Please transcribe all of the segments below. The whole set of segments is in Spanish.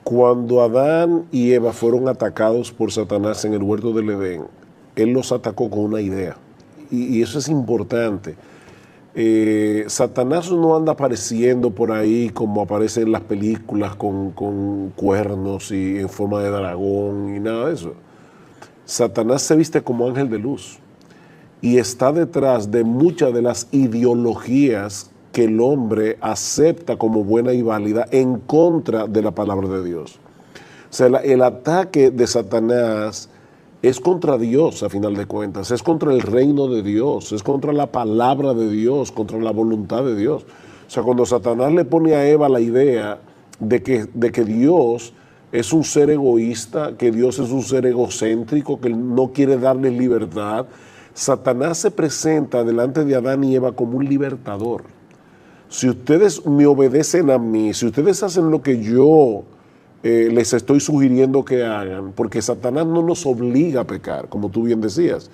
Cuando Adán y Eva fueron atacados por Satanás en el huerto del Edén, él los atacó con una idea. Y eso es importante. Satanás no anda apareciendo por ahí como aparece en las películas con cuernos y en forma de dragón y nada de eso. Satanás se viste como ángel de luz y está detrás de muchas de las ideologías que el hombre acepta como buena y válida en contra de la palabra de Dios. O sea, el ataque de Satanás es contra Dios, a final de cuentas, es contra el reino de Dios, es contra la palabra de Dios, contra la voluntad de Dios. O sea, cuando Satanás le pone a Eva la idea de que Dios es un ser egoísta, que Dios es un ser egocéntrico, que no quiere darle libertad, Satanás se presenta delante de Adán y Eva como un libertador. Si ustedes me obedecen a mí, si ustedes hacen lo que yo les estoy sugiriendo que hagan, porque Satanás no nos obliga a pecar, como tú bien decías.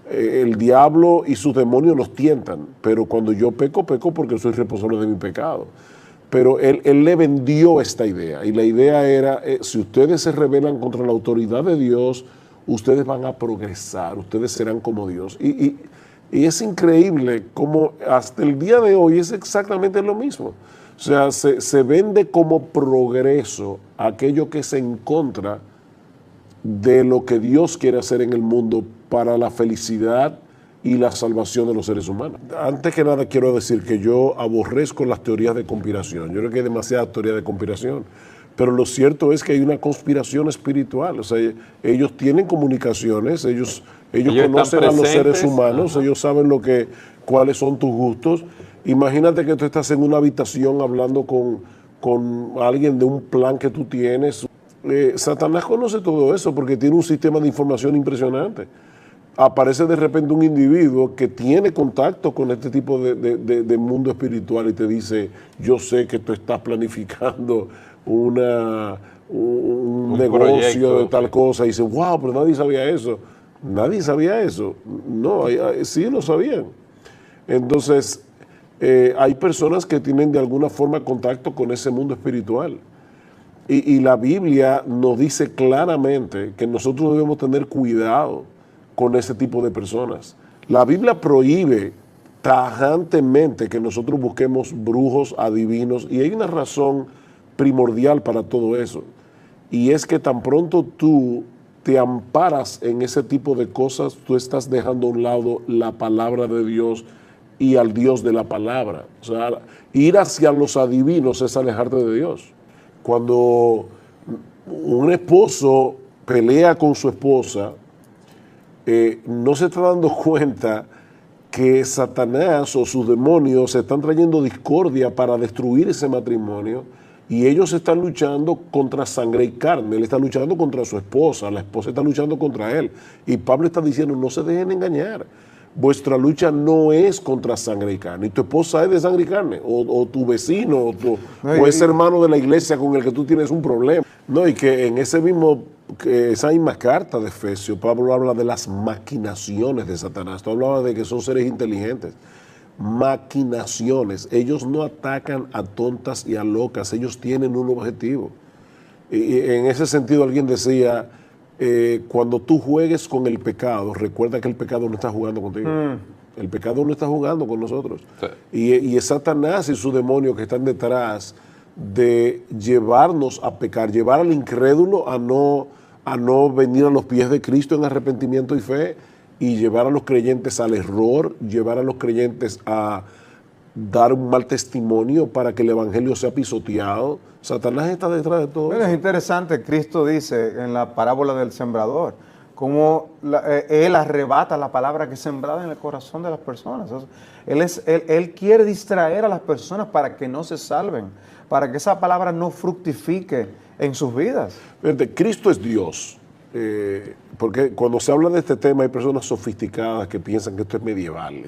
El diablo y sus demonios nos tientan, pero cuando yo peco, peco porque soy responsable de mi pecado. Pero él le vendió esta idea, y la idea era, si ustedes se rebelan contra la autoridad de Dios, ustedes van a progresar, ustedes serán como Dios. Y es increíble cómo hasta el día de hoy es exactamente lo mismo. O sea, se vende como progreso aquello que es en contra de lo que Dios quiere hacer en el mundo para la felicidad y la salvación de los seres humanos. Antes que nada quiero decir que yo aborrezco las teorías de conspiración. Yo creo que hay demasiadas teorías de conspiración. Pero lo cierto es que hay una conspiración espiritual. O sea, ellos tienen comunicaciones, ellos conocen a los seres humanos, ellos saben cuáles son tus gustos. Imagínate que tú estás en una habitación hablando con alguien de un plan que tú tienes. Satanás conoce todo eso porque tiene un sistema de información impresionante. Aparece de repente un individuo que tiene contacto con este tipo de mundo espiritual y te dice, yo sé que tú estás planificando un negocio de tal cosa, y dice, wow, pero nadie sabía eso. Nadie sabía eso. No, sí lo sabían. Entonces, hay personas que tienen de alguna forma contacto con ese mundo espiritual. Y la Biblia nos dice claramente que nosotros debemos tener cuidado con ese tipo de personas. La Biblia prohíbe tajantemente que nosotros busquemos brujos, adivinos, y hay una razón primordial para todo eso. Y es que tan pronto tú te amparas en ese tipo de cosas, tú estás dejando a un lado la palabra de Dios y al Dios de la palabra. O sea, ir hacia los adivinos es alejarte de Dios. Cuando un esposo pelea con su esposa, no se está dando cuenta que Satanás o sus demonios están trayendo discordia para destruir ese matrimonio, y ellos están luchando contra sangre y carne. Él está luchando contra su esposa, la esposa está luchando contra él. Y Pablo está diciendo, no se dejen engañar. Vuestra lucha no es contra sangre y carne. Y tu esposa es de sangre y carne, o tu vecino, o ese hermano de la iglesia con el que tú tienes un problema. No, y que en esa misma carta de Efesios, Pablo habla de las maquinaciones de Satanás. Tú hablabas de que son seres inteligentes. Maquinaciones. Ellos no atacan a tontas y a locas, ellos tienen un objetivo. Y en ese sentido alguien decía, cuando tú juegues con el pecado, recuerda que el pecado no está jugando contigo. El pecado no está jugando con nosotros. Sí. Y es Satanás y sus demonios que están detrás de llevarnos a pecar, llevar al incrédulo a no venir a los pies de Cristo en arrepentimiento y fe, y llevar a los creyentes al error, llevar a los creyentes a dar un mal testimonio para que el evangelio sea pisoteado. Satanás está detrás de todo eso. Es interesante, Cristo dice en la parábola del sembrador, cómo Él arrebata la palabra que es sembrada en el corazón de las personas. O sea, él quiere distraer a las personas para que no se salven, para que esa palabra no fructifique en sus vidas. Fíjate, Cristo es Dios. Porque cuando se habla de este tema hay personas sofisticadas que piensan que esto es medieval,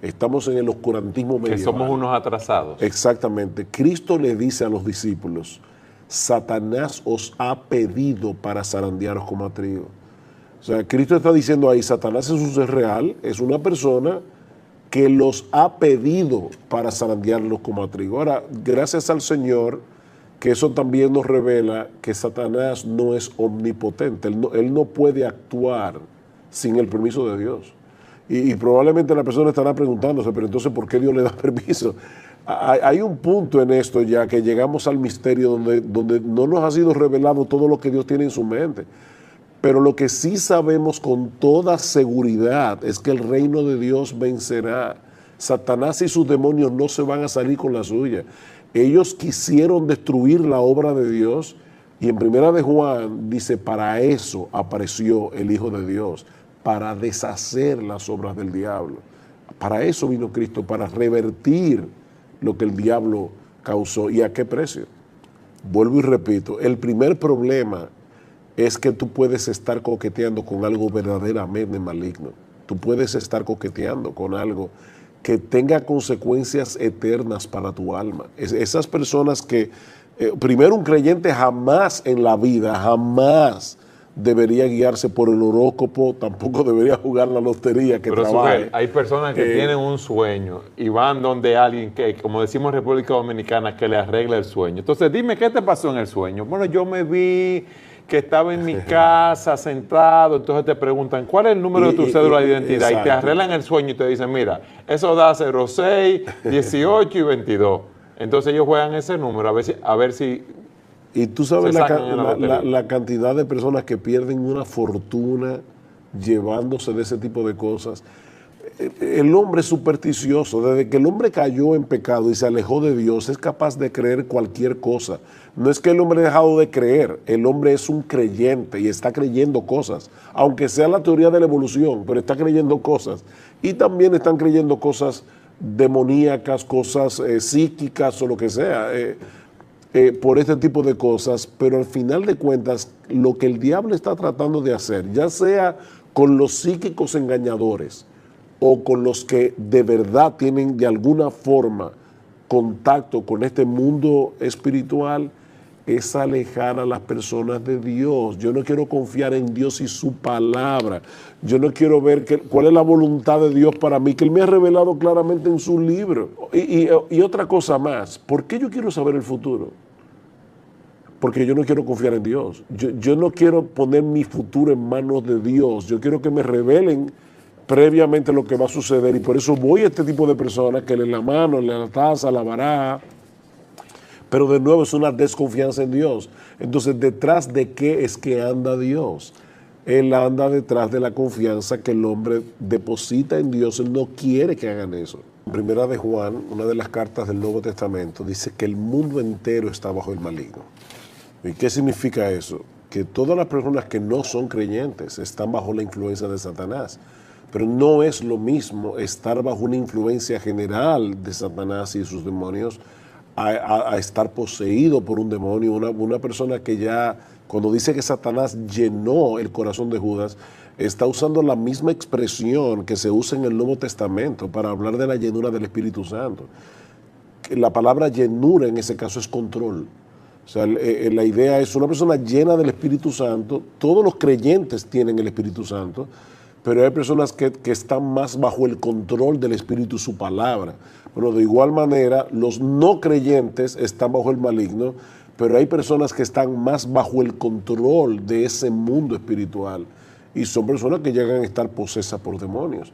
estamos en el oscurantismo medieval. Que somos unos atrasados. Exactamente. Cristo le dice a los discípulos, Satanás os ha pedido para zarandearos como a trigo. O sea, Cristo está diciendo ahí, Satanás es un ser real, es una persona que los ha pedido para zarandearlos como a trigo. Ahora, gracias al Señor, que eso también nos revela que Satanás no es omnipotente, él no puede actuar sin el permiso de Dios. Y probablemente la persona estará preguntándose, pero entonces, ¿por qué Dios le da permiso? Hay un punto en esto ya que llegamos al misterio donde no nos ha sido revelado todo lo que Dios tiene en su mente. Pero lo que sí sabemos con toda seguridad es que el reino de Dios vencerá. Satanás y sus demonios no se van a salir con la suya. Ellos quisieron destruir la obra de Dios y en Primera de Juan dice, para eso apareció el Hijo de Dios, para deshacer las obras del diablo. Para eso vino Cristo, para revertir lo que el diablo causó. ¿Y a qué precio? Vuelvo y repito, el primer problema es que tú puedes estar coqueteando con algo verdaderamente maligno. Tú puedes estar coqueteando con algo que tenga consecuencias eternas para tu alma. Esas personas que, primero, un creyente jamás en la vida, jamás debería guiarse por el horóscopo, tampoco debería jugar la lotería que Pero trabaje. hay personas que tienen un sueño y van donde alguien que, como decimos en República Dominicana, que le arregla el sueño. Entonces, dime, ¿qué te pasó en el sueño? Bueno, yo me vi que estaba en mi casa sentado, entonces te preguntan, ¿cuál es el número de tu cédula de identidad? Exacto. Y te arreglan el sueño y te dicen, mira, eso da 06, 18 y 22. Entonces ellos juegan ese número a ver si y tú sabes se sacan en la lotería. la cantidad de personas que pierden una fortuna llevándose de ese tipo de cosas. El hombre es supersticioso. Desde que el hombre cayó en pecado y se alejó de Dios, es capaz de creer cualquier cosa. No es que el hombre ha dejado de creer, el hombre es un creyente y está creyendo cosas, aunque sea la teoría de la evolución, pero está creyendo cosas. Y también están creyendo cosas demoníacas, cosas psíquicas o lo que sea, por este tipo de cosas. Pero al final de cuentas, lo que el diablo está tratando de hacer, ya sea con los psíquicos engañadores, o con los que de verdad tienen de alguna forma contacto con este mundo espiritual, es alejar a las personas de Dios. Yo no quiero confiar en Dios y su palabra. Yo no quiero ver cuál es la voluntad de Dios para mí, que Él me ha revelado claramente en su libro. Y otra cosa más, ¿por qué yo quiero saber el futuro? Porque yo no quiero confiar en Dios. Yo no quiero poner mi futuro en manos de Dios. Yo quiero que me revelen previamente lo que va a suceder, y por eso voy a este tipo de personas que leen la mano, leen la taza, la baraja, pero de nuevo es una desconfianza en Dios. Entonces, ¿detrás de qué es que anda Dios? Él anda detrás de la confianza que el hombre deposita en Dios. Él no quiere que hagan eso. En Primera de Juan, una de las cartas del Nuevo Testamento, dice que el mundo entero está bajo el maligno. ¿Y qué significa eso? Que todas las personas que no son creyentes están bajo la influencia de Satanás. Pero no es lo mismo estar bajo una influencia general de Satanás y sus demonios a estar poseído por un demonio. Una persona que ya, cuando dice que Satanás llenó el corazón de Judas, está usando la misma expresión que se usa en el Nuevo Testamento para hablar de la llenura del Espíritu Santo. La palabra llenura en ese caso es control. O sea, la idea es una persona llena del Espíritu Santo. Todos los creyentes tienen el Espíritu Santo, pero hay personas que están más bajo el control del Espíritu y su palabra. Bueno, de igual manera, los no creyentes están bajo el maligno, pero hay personas que están más bajo el control de ese mundo espiritual. Y son personas que llegan a estar posesas por demonios.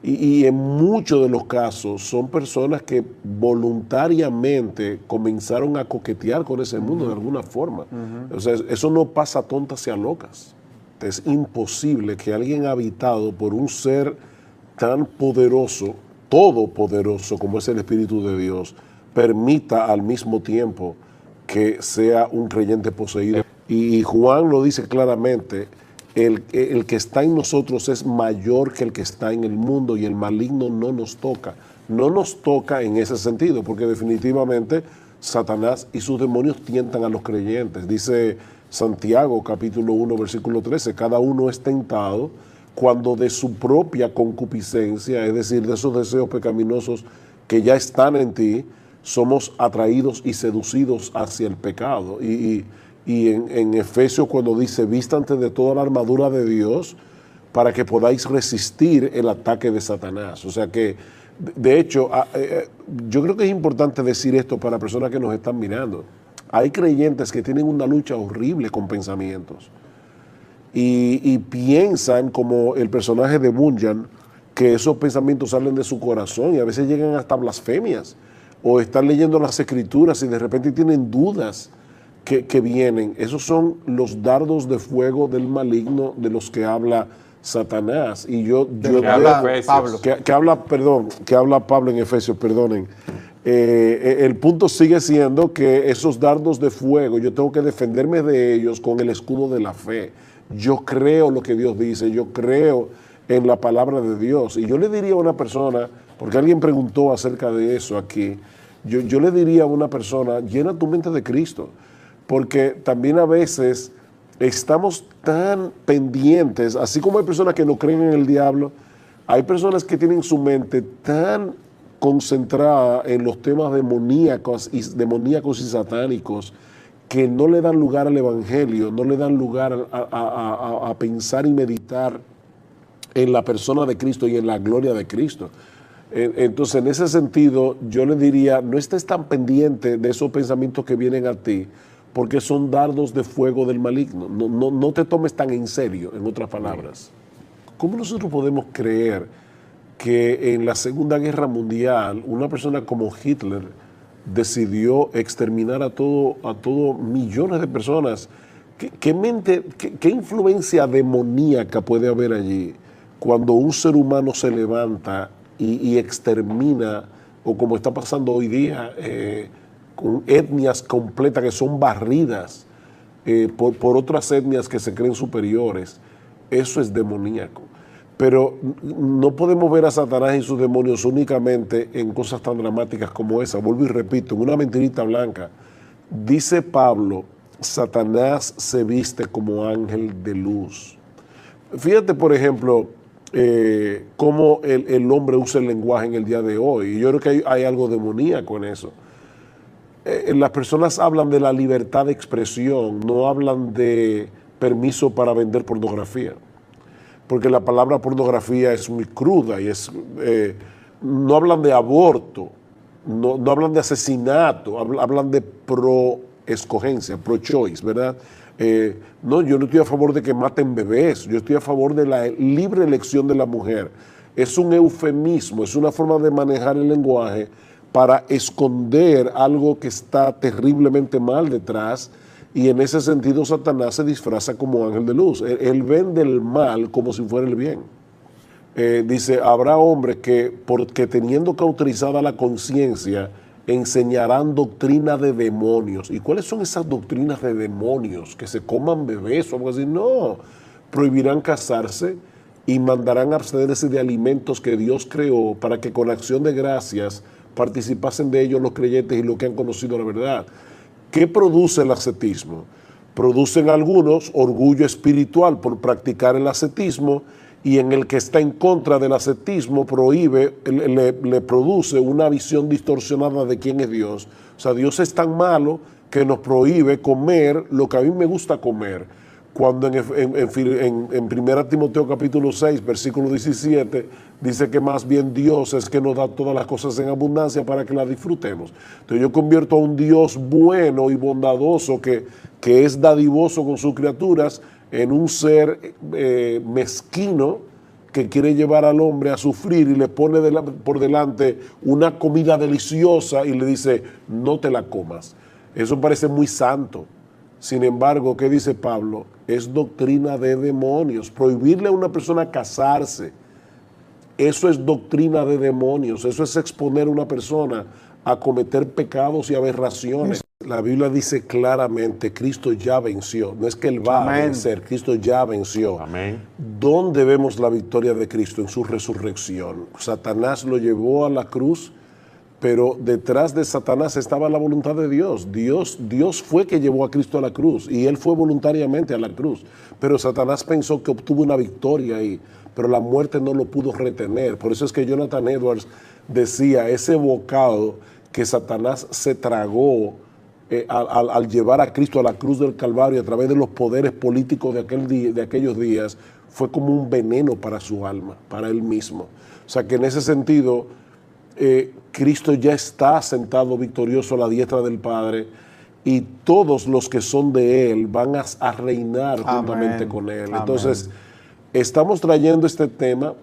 Y en muchos de los casos son personas que voluntariamente comenzaron a coquetear con ese mundo de alguna forma. O sea, eso no pasa a tontas y a locas. Es imposible que alguien habitado por un ser tan poderoso, todopoderoso como es el Espíritu de Dios, permita al mismo tiempo que sea un creyente poseído. Y Juan lo dice claramente, el que está en nosotros es mayor que el que está en el mundo, y el maligno no nos toca. No nos toca en ese sentido, porque definitivamente Satanás y sus demonios tientan a los creyentes. Dice Santiago capítulo 1 versículo 13, cada uno es tentado cuando de su propia concupiscencia, es decir, de esos deseos pecaminosos que ya están en ti, somos atraídos y seducidos hacia el pecado. Y en Efesios, cuando dice, vístanse de toda la armadura de Dios para que podáis resistir el ataque de Satanás. O sea que, de hecho, yo creo que es importante decir esto para personas que nos están mirando. Hay creyentes que tienen una lucha horrible con pensamientos y piensan, como el personaje de Bunyan, que esos pensamientos salen de su corazón y a veces llegan hasta blasfemias, o están leyendo las escrituras y de repente tienen dudas que vienen. Esos son los dardos de fuego del maligno de los que habla Satanás. Y que habla Pablo. Que habla Pablo en Efesios, perdonen. El punto sigue siendo que esos dardos de fuego, yo tengo que defenderme de ellos con el escudo de la fe. Yo creo lo que Dios dice, yo creo en la palabra de Dios. Y yo le diría a una persona, porque alguien preguntó acerca de eso aquí, yo le diría a una persona, llena tu mente de Cristo, porque también a veces estamos tan pendientes, así como hay personas que no creen en el diablo, hay personas que tienen su mente tan concentrada en los temas demoníacos y satánicos, que no le dan lugar al evangelio, no le dan lugar a pensar y meditar en la persona de Cristo y en la gloria de Cristo. Entonces, en ese sentido, yo le diría, no estés tan pendiente de esos pensamientos que vienen a ti, porque son dardos de fuego del maligno. No te tomes tan en serio, en otras palabras. ¿Cómo nosotros podemos creer que en la Segunda Guerra Mundial una persona como Hitler decidió exterminar a todo millones de personas? ¿Qué influencia demoníaca puede haber allí cuando un ser humano se levanta y extermina, o como está pasando hoy día, con etnias completas que son barridas por otras etnias que se creen superiores? Eso es demoníaco. Pero no podemos ver a Satanás y sus demonios únicamente en cosas tan dramáticas como esa. Vuelvo y repito, en una mentirita blanca. Dice Pablo, Satanás se viste como ángel de luz. Fíjate, por ejemplo, cómo el hombre usa el lenguaje en el día de hoy. Y yo creo que hay algo demoníaco en eso. Las personas hablan de la libertad de expresión, no hablan de permiso para vender pornografía. Porque la palabra pornografía es muy cruda y no hablan de aborto, no hablan de asesinato, hablan de pro-escogencia, pro-choice, ¿verdad? No, yo no estoy a favor de que maten bebés, yo estoy a favor de la libre elección de la mujer. Es un eufemismo, es una forma de manejar el lenguaje para esconder algo que está terriblemente mal detrás. Y en ese sentido Satanás se disfraza como ángel de luz. Él vende el mal como si fuera el bien. Dice, habrá hombres que, porque teniendo cauterizada la conciencia, enseñarán doctrina de demonios. ¿Y cuáles son esas doctrinas de demonios? ¿Que se coman bebés o algo así? No. Prohibirán casarse y mandarán abstenerse de alimentos que Dios creó para que con acción de gracias participasen de ellos los creyentes y los que han conocido la verdad. ¿Qué produce el ascetismo? Producen algunos orgullo espiritual por practicar el ascetismo, y en el que está en contra del ascetismo le produce una visión distorsionada de quién es Dios. O sea, Dios es tan malo que nos prohíbe comer lo que a mí me gusta comer. Cuando en 1 Timoteo capítulo 6, versículo 17, dice que más bien Dios es que nos da todas las cosas en abundancia para que las disfrutemos. Entonces yo convierto a un Dios bueno y bondadoso que es dadivoso con sus criaturas en un ser mezquino que quiere llevar al hombre a sufrir y le pone por delante una comida deliciosa y le dice, no te la comas. Eso parece muy santo. Sin embargo, ¿qué dice Pablo? Es doctrina de demonios. Prohibirle a una persona casarse, eso es doctrina de demonios. Eso es exponer a una persona a cometer pecados y aberraciones. La Biblia dice claramente, Cristo ya venció. No es que Él va a vencer, Cristo ya venció. Amén. ¿Dónde vemos la victoria de Cristo? En su resurrección. Satanás lo llevó a la cruz, pero detrás de Satanás estaba la voluntad de Dios. Dios fue que llevó a Cristo a la cruz y Él fue voluntariamente a la cruz. Pero Satanás pensó que obtuvo una victoria ahí, pero la muerte no lo pudo retener. Por eso es que Jonathan Edwards decía, ese bocado que Satanás se tragó al llevar a Cristo a la cruz del Calvario a través de los poderes políticos de aquellos días, fue como un veneno para su alma, para él mismo. O sea que en ese sentido, Cristo ya está sentado victorioso a la diestra del Padre, y todos los que son de Él van a reinar juntamente Amén. con Él. Amén. Entonces, estamos trayendo este tema,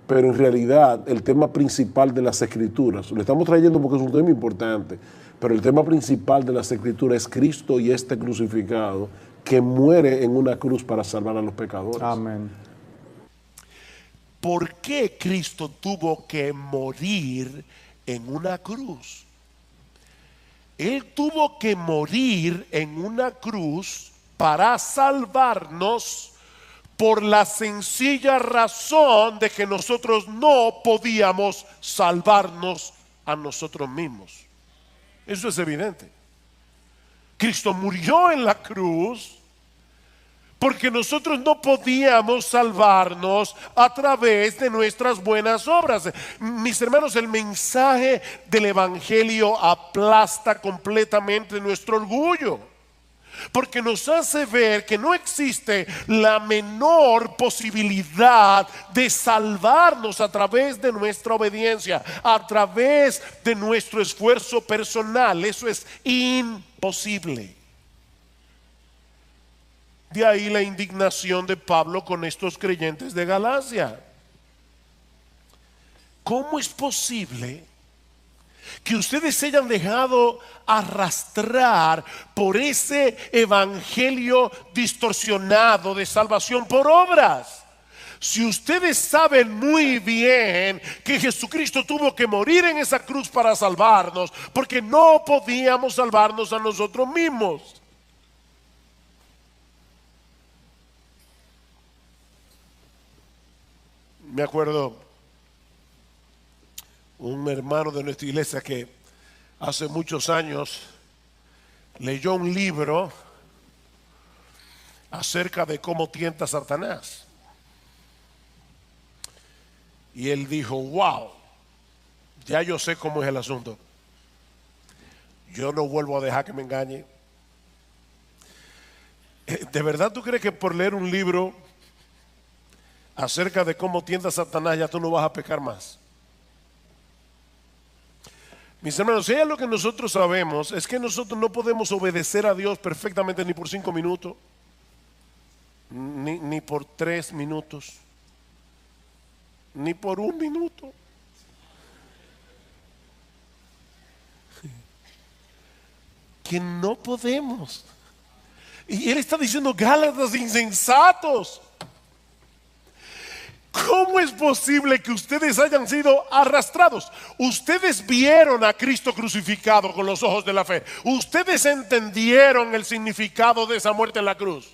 pero en realidad el tema principal de las Escrituras, lo estamos trayendo porque es un tema importante, pero el tema principal de las Escrituras es Cristo y este crucificado que muere en una cruz para salvar a los pecadores. Amén. ¿Por qué Cristo tuvo que morir en una cruz? Él tuvo que morir en una cruz para salvarnos por la sencilla razón de que nosotros no podíamos salvarnos a nosotros mismos. Eso es evidente. Cristo murió en la cruz porque nosotros no podíamos salvarnos a través de nuestras buenas obras. Mis hermanos, el mensaje del Evangelio aplasta completamente nuestro orgullo, porque nos hace ver que no existe la menor posibilidad de salvarnos a través de nuestra obediencia, a través de nuestro esfuerzo personal. Eso es imposible. De ahí la indignación de Pablo con estos creyentes de Galacia. ¿Cómo es posible que ustedes se hayan dejado arrastrar por ese evangelio distorsionado de salvación por obras? Si ustedes saben muy bien que Jesucristo tuvo que morir en esa cruz para salvarnos, porque no podíamos salvarnos a nosotros mismos. Me acuerdo un hermano de nuestra iglesia que hace muchos años leyó un libro acerca de cómo tienta a Satanás. Y él dijo, wow, ya yo sé cómo es el asunto. Yo no vuelvo a dejar que me engañe. ¿De verdad tú crees que por leer un libro acerca de cómo tienta a Satanás ya tú no vas a pecar más? Mis hermanos, si hay algo que nosotros sabemos es que nosotros no podemos obedecer a Dios perfectamente ni por 5 minutos, ni por 3 minutos, ni por 1 minuto. Que no podemos. Y él está diciendo, Gálatas insensatos, ¿cómo es posible que ustedes hayan sido arrastrados? Ustedes vieron a Cristo crucificado con los ojos de la fe. Ustedes entendieron el significado de esa muerte en la cruz.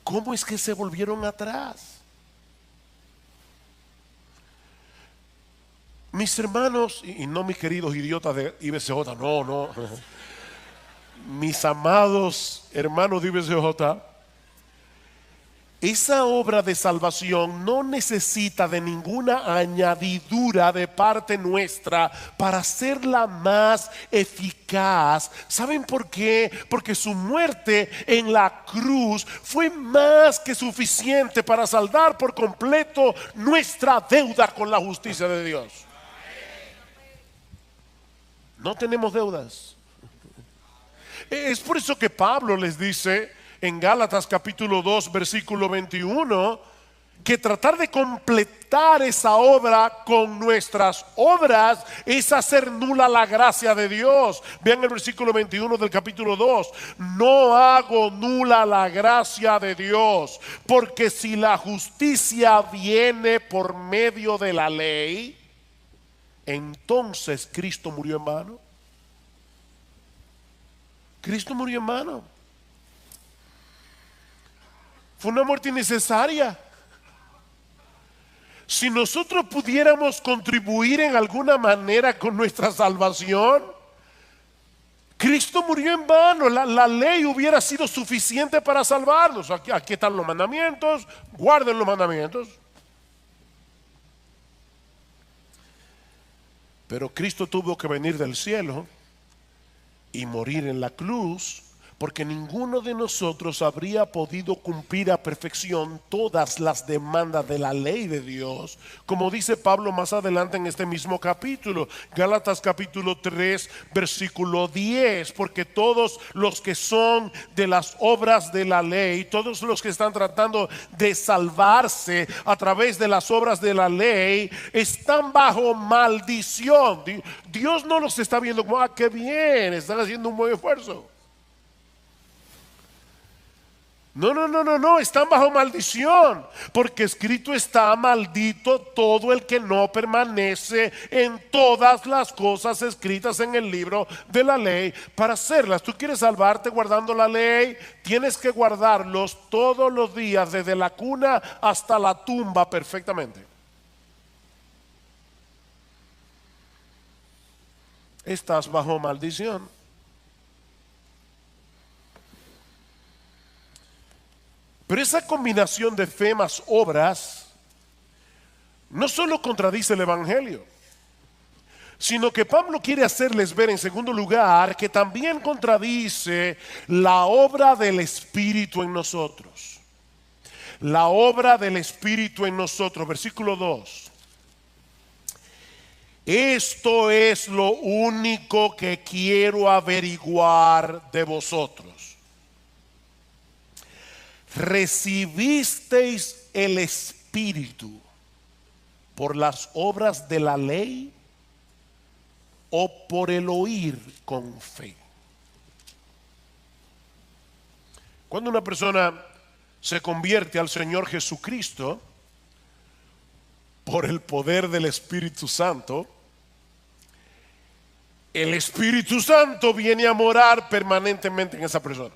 ¿Cómo es que se volvieron atrás? Mis hermanos, y no mis queridos idiotas de IBCJ, no. Mis amados hermanos de IBCJ, esa obra de salvación no necesita de ninguna añadidura de parte nuestra para hacerla más eficaz. ¿Saben por qué? Porque su muerte en la cruz fue más que suficiente para saldar por completo nuestra deuda con la justicia de Dios. No tenemos deudas. Es por eso que Pablo les dice en Gálatas capítulo 2 versículo 21 que tratar de completar esa obra con nuestras obras es hacer nula la gracia de Dios. Vean el versículo 21 del capítulo 2. No hago nula la gracia de Dios, porque si la justicia viene por medio de la ley, entonces Cristo murió en vano. Cristo murió en vano. Fue una muerte innecesaria. Si nosotros pudiéramos contribuir en alguna manera con nuestra salvación, Cristo murió en vano. La ley hubiera sido suficiente para salvarnos. Aquí están los mandamientos, guarden los mandamientos. Pero Cristo tuvo que venir del cielo y morir en la cruz porque ninguno de nosotros habría podido cumplir a perfección todas las demandas de la ley de Dios, como dice Pablo más adelante en este mismo capítulo, Gálatas capítulo 3, versículo 10, porque todos los que son de las obras de la ley, todos los que están tratando de salvarse a través de las obras de la ley, están bajo maldición. Dios no los está viendo como, ah, qué bien, están haciendo un buen esfuerzo. No, están bajo maldición, porque escrito está: maldito todo el que no permanece en todas las cosas escritas en el libro de la ley para hacerlas. Tú quieres salvarte guardando la ley, tienes que guardarlos todos los días, desde la cuna hasta la tumba, perfectamente. Estás bajo maldición. Pero esa combinación de fe más obras no solo contradice el Evangelio, sino que Pablo quiere hacerles ver en segundo lugar que también contradice la obra del Espíritu en nosotros. La obra del Espíritu en nosotros, versículo 2. Esto es lo único que quiero averiguar de vosotros. ¿Recibisteis el Espíritu por las obras de la ley o por el oír con fe? Cuando una persona se convierte al Señor Jesucristo por el poder del Espíritu Santo, el Espíritu Santo viene a morar permanentemente en esa persona.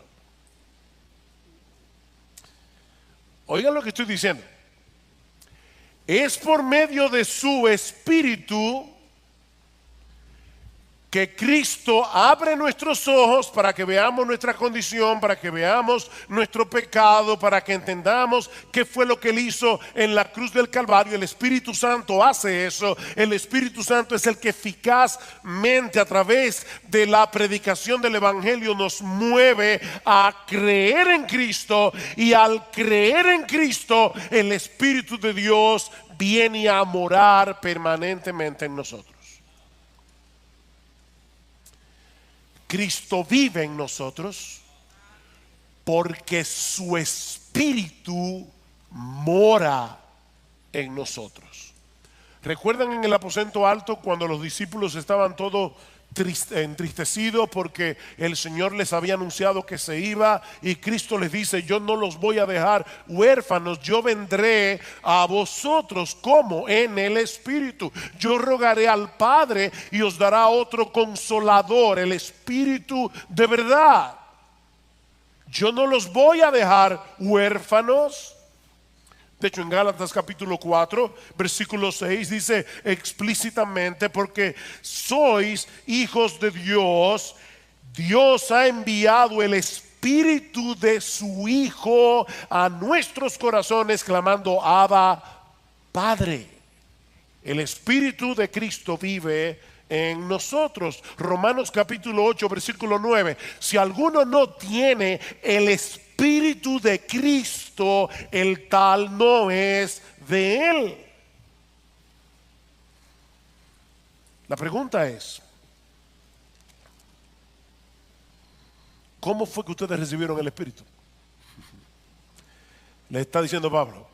Oigan lo que estoy diciendo. Es por medio de su Espíritu que Cristo abre nuestros ojos para que veamos nuestra condición, para que veamos nuestro pecado, para que entendamos qué fue lo que Él hizo en la cruz del Calvario. El Espíritu Santo hace eso. El Espíritu Santo es el que eficazmente, a través de la predicación del Evangelio, nos mueve a creer en Cristo, y al creer en Cristo, el Espíritu de Dios viene a morar permanentemente en nosotros. Cristo vive en nosotros porque su Espíritu mora en nosotros. ¿Recuerdan en el aposento alto cuando los discípulos estaban todos entristecidos porque el Señor les había anunciado que se iba, y Cristo les dice: yo no los voy a dejar huérfanos, yo vendré a vosotros como en el Espíritu, yo rogaré al Padre y os dará otro consolador, el Espíritu de verdad. Yo no los voy a dejar huérfanos. De hecho, en Gálatas capítulo 4, versículo 6 dice explícitamente: porque sois hijos de Dios, Dios ha enviado el Espíritu de su Hijo a nuestros corazones, clamando: Abba, Padre. El Espíritu de Cristo vive en nosotros. Romanos capítulo 8, versículo 9: si alguno no tiene el Espíritu de Cristo, el tal no es de Él. La pregunta es: ¿cómo fue que ustedes recibieron el Espíritu? Le está diciendo Pablo.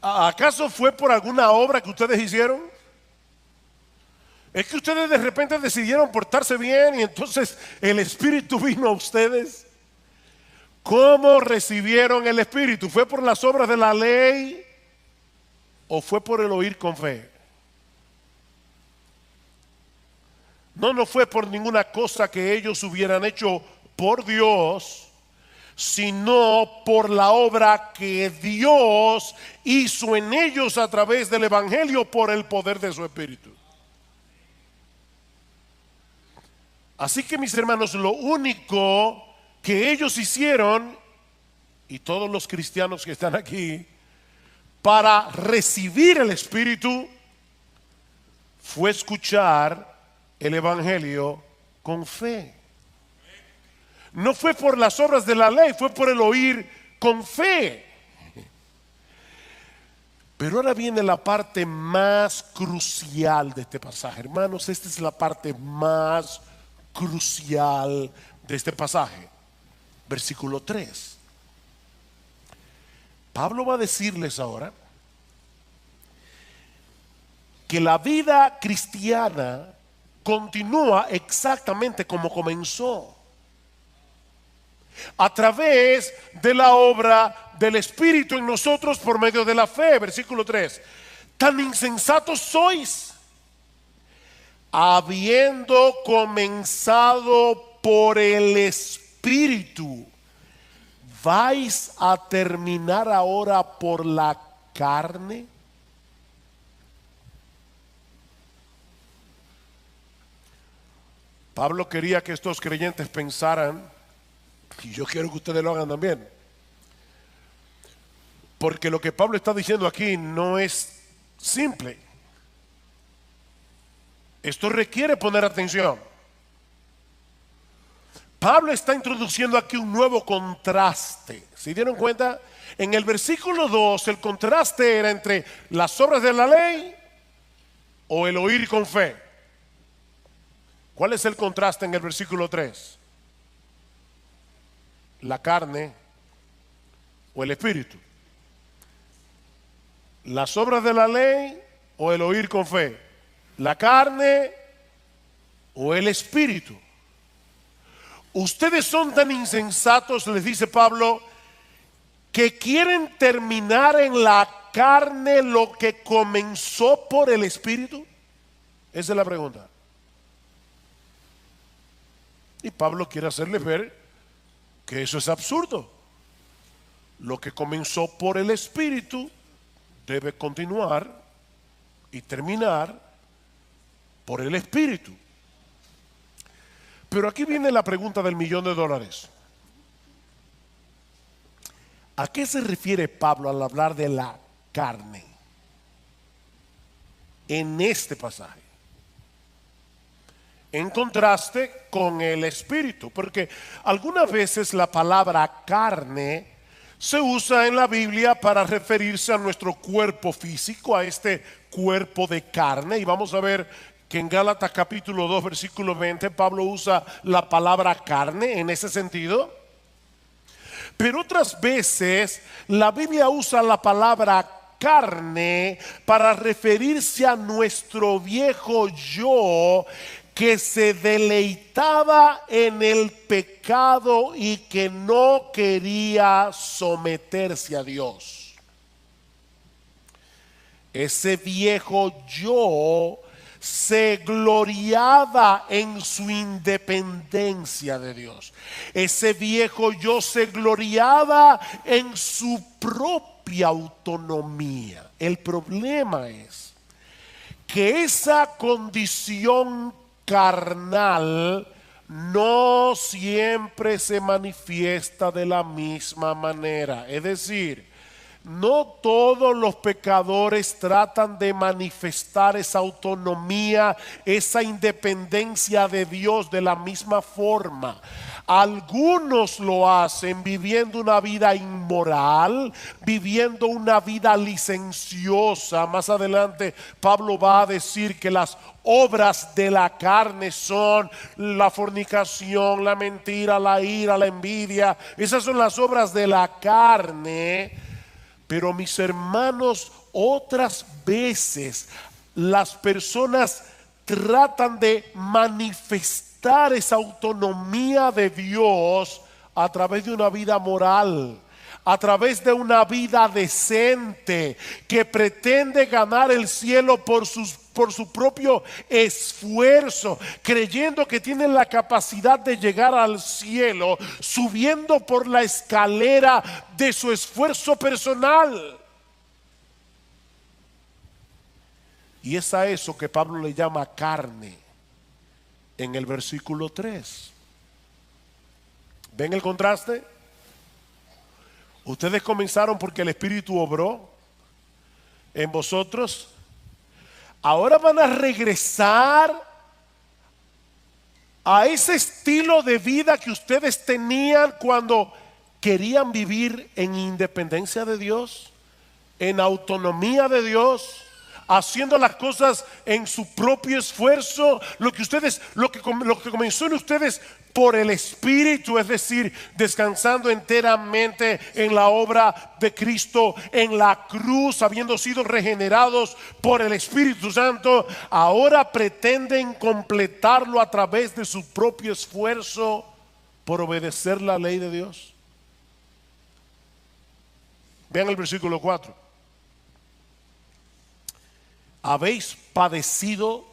¿Acaso fue por alguna obra que ustedes hicieron? ¿Es que ustedes de repente decidieron portarse bien y entonces el Espíritu vino a ustedes? ¿Cómo recibieron el Espíritu? ¿Fue por las obras de la ley o fue por el oír con fe? No fue por ninguna cosa que ellos hubieran hecho por Dios, sino por la obra que Dios hizo en ellos a través del Evangelio por el poder de su Espíritu. Así que, mis hermanos, lo único que ellos hicieron, y todos los cristianos que están aquí, para recibir el Espíritu, fue escuchar el Evangelio con fe. No fue por las obras de la ley, fue por el oír con fe. Pero ahora viene la parte más crucial de este pasaje. Hermanos, esta es la parte más crucial de este pasaje. Versículo 3. Pablo va a decirles ahora que la vida cristiana continúa exactamente como comenzó, a través de la obra del Espíritu en nosotros por medio de la fe. Versículo 3. Tan insensatos sois, habiendo comenzado por el Espíritu, ¿vais a terminar ahora por la carne? Pablo quería que estos creyentes pensaran, y yo quiero que ustedes lo hagan también, porque lo que Pablo está diciendo aquí no es simple. Esto requiere poner atención. Pablo está introduciendo aquí un nuevo contraste. ¿Se dieron cuenta? En el versículo 2 el contraste era entre las obras de la ley o el oír con fe. ¿Cuál es el contraste en el versículo 3? La carne o el espíritu. Las obras de la ley o el oír con fe. La carne o el espíritu. Ustedes son tan insensatos, les dice Pablo, que quieren terminar en la carne lo que comenzó por el espíritu. Esa es la pregunta. Y Pablo quiere hacerles ver que eso es absurdo. Lo que comenzó por el espíritu debe continuar y terminar por el espíritu. Pero aquí viene la pregunta del $1.000.000. ¿A qué se refiere Pablo al hablar de la carne en este pasaje? En contraste con el espíritu, porque algunas veces la palabra carne se usa en la Biblia para referirse a nuestro cuerpo físico, a este cuerpo de carne, y vamos a ver que en Gálatas capítulo 2 versículo 20 Pablo usa la palabra carne en ese sentido. Pero otras veces la Biblia usa la palabra carne para referirse a nuestro viejo yo que se deleitaba en el pecado y que no quería someterse a Dios. Ese viejo yo se gloriaba en su independencia de Dios. Ese viejo yo se gloriaba en su propia autonomía. El problema es que esa condición carnal no siempre se manifiesta de la misma manera. Es decir, no todos los pecadores tratan de manifestar esa autonomía, esa independencia de Dios de la misma forma. Algunos lo hacen viviendo una vida inmoral, viviendo una vida licenciosa. Más adelante Pablo va a decir que las obras de la carne son la fornicación, la mentira, la ira, la envidia. Esas son las obras de la carne. Pero mis hermanos, otras veces las personas tratan de manifestar esa autonomía de Dios a través de una vida moral, a través de una vida decente, que pretende ganar el cielo por su propio esfuerzo, creyendo que tienen la capacidad de llegar al cielo, subiendo por la escalera de su esfuerzo personal. Y es a eso que Pablo le llama carne en el versículo 3. ¿Ven el contraste? Ustedes comenzaron porque el Espíritu obró en vosotros. Ahora van a regresar a ese estilo de vida que ustedes tenían cuando querían vivir en independencia de Dios, en autonomía de Dios, haciendo las cosas en su propio esfuerzo, lo que comenzó en ustedes por el Espíritu, es decir, descansando enteramente en la obra de Cristo en la cruz, habiendo sido regenerados por el Espíritu Santo, ahora pretenden completarlo a través de su propio esfuerzo por obedecer la ley de Dios. Vean el versículo 4. ¿Habéis padecido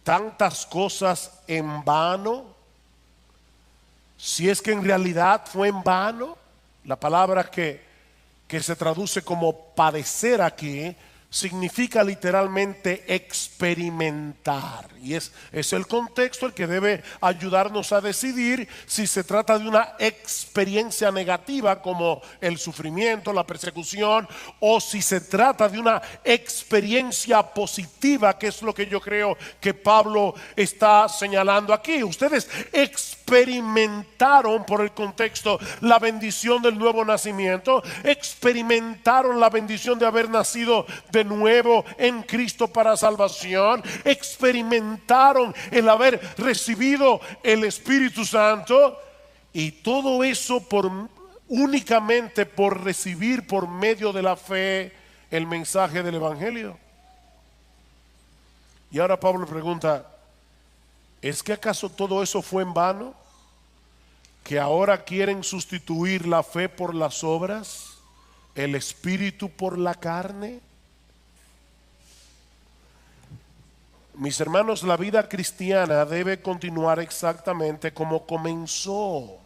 tantas cosas en vano? Si es que en realidad fue en vano, la palabra que se traduce como padecer aquí significa literalmente experimentar, y es el contexto el que debe ayudarnos a decidir si se trata de una experiencia negativa como el sufrimiento, la persecución, o si se trata de una experiencia positiva, que es lo que yo creo que Pablo está señalando aquí. Ustedes experimentaron, por el contexto, la bendición del nuevo nacimiento, experimentaron la bendición de haber nacido de nuevo en Cristo para salvación, experimentaron el haber recibido el Espíritu Santo, y todo eso únicamente por recibir por medio de la fe el mensaje del Evangelio. Y ahora Pablo pregunta: ¿es que acaso todo eso fue en vano? ¿Que ahora quieren sustituir la fe por las obras, el Espíritu por la carne? Mis hermanos, la vida cristiana debe continuar exactamente como comenzó,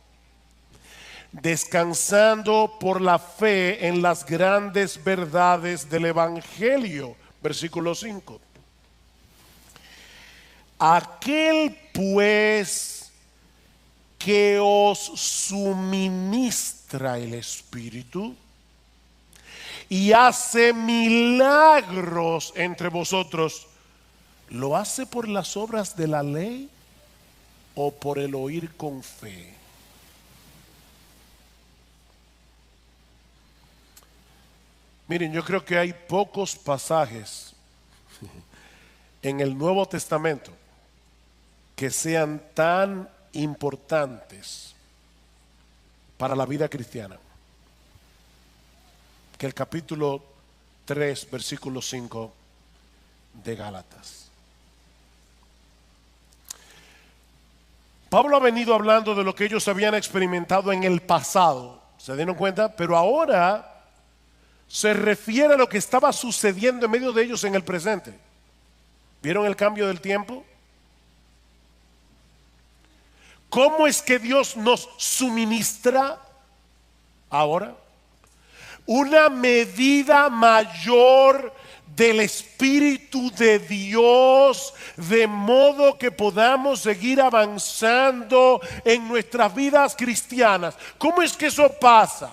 descansando por la fe en las grandes verdades del Evangelio. Versículo 5. Aquel pues que os suministra el Espíritu y hace milagros entre vosotros, ¿lo hace por las obras de la ley o por el oír con fe? Miren, yo creo que hay pocos pasajes en el Nuevo Testamento que sean tan importantes para la vida cristiana que el capítulo 3, versículo 5 de Gálatas. Pablo ha venido hablando de lo que ellos habían experimentado en el pasado, ¿se dieron cuenta? Pero ahora se refiere a lo que estaba sucediendo en medio de ellos en el presente. ¿Vieron el cambio del tiempo? ¿Cómo es que Dios nos suministra ahora? Una medida mayor del Espíritu de Dios, de modo que podamos seguir avanzando en nuestras vidas cristianas. ¿Cómo es que eso pasa?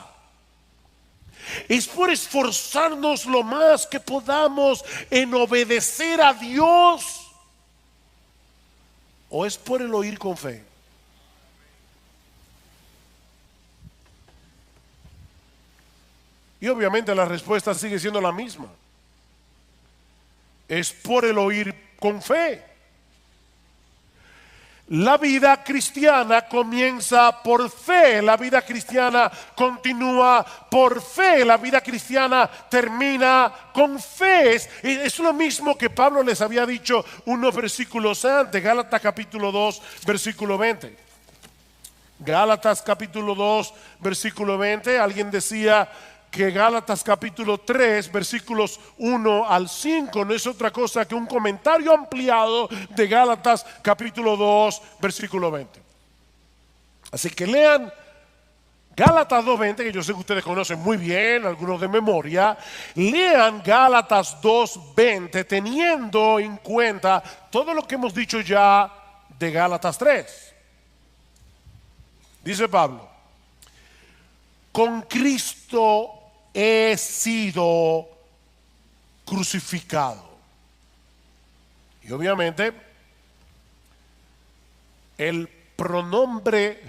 Es por esforzarnos lo más que podamos en obedecer a Dios, ¿o es por el oír con fe? Y obviamente la respuesta sigue siendo la misma. Es por el oír con fe. La vida cristiana comienza por fe, la vida cristiana continúa por fe, la vida cristiana termina con fe. Es lo mismo que Pablo les había dicho unos versículos antes, Gálatas capítulo 2, versículo 20. Gálatas capítulo 2, versículo 20, alguien decía que Gálatas capítulo 3, versículos 1 al 5 no es otra cosa que un comentario ampliado de Gálatas capítulo 2, versículo 20. Así que lean Gálatas 2:20, que yo sé que ustedes conocen muy bien, algunos de memoria. Lean Gálatas 2:20 teniendo en cuenta todo lo que hemos dicho ya de Gálatas 3. Dice Pablo: con Cristo he sido crucificado. Y obviamente el pronombre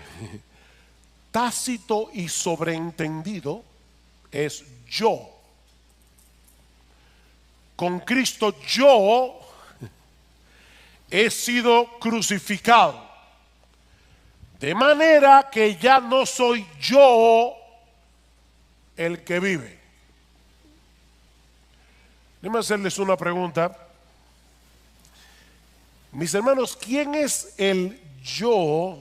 tácito y sobreentendido es yo. Con Cristo yo he sido crucificado. De manera que ya no soy yo el que vive. Déjenme hacerles una pregunta. Mis hermanos, ¿quién es el yo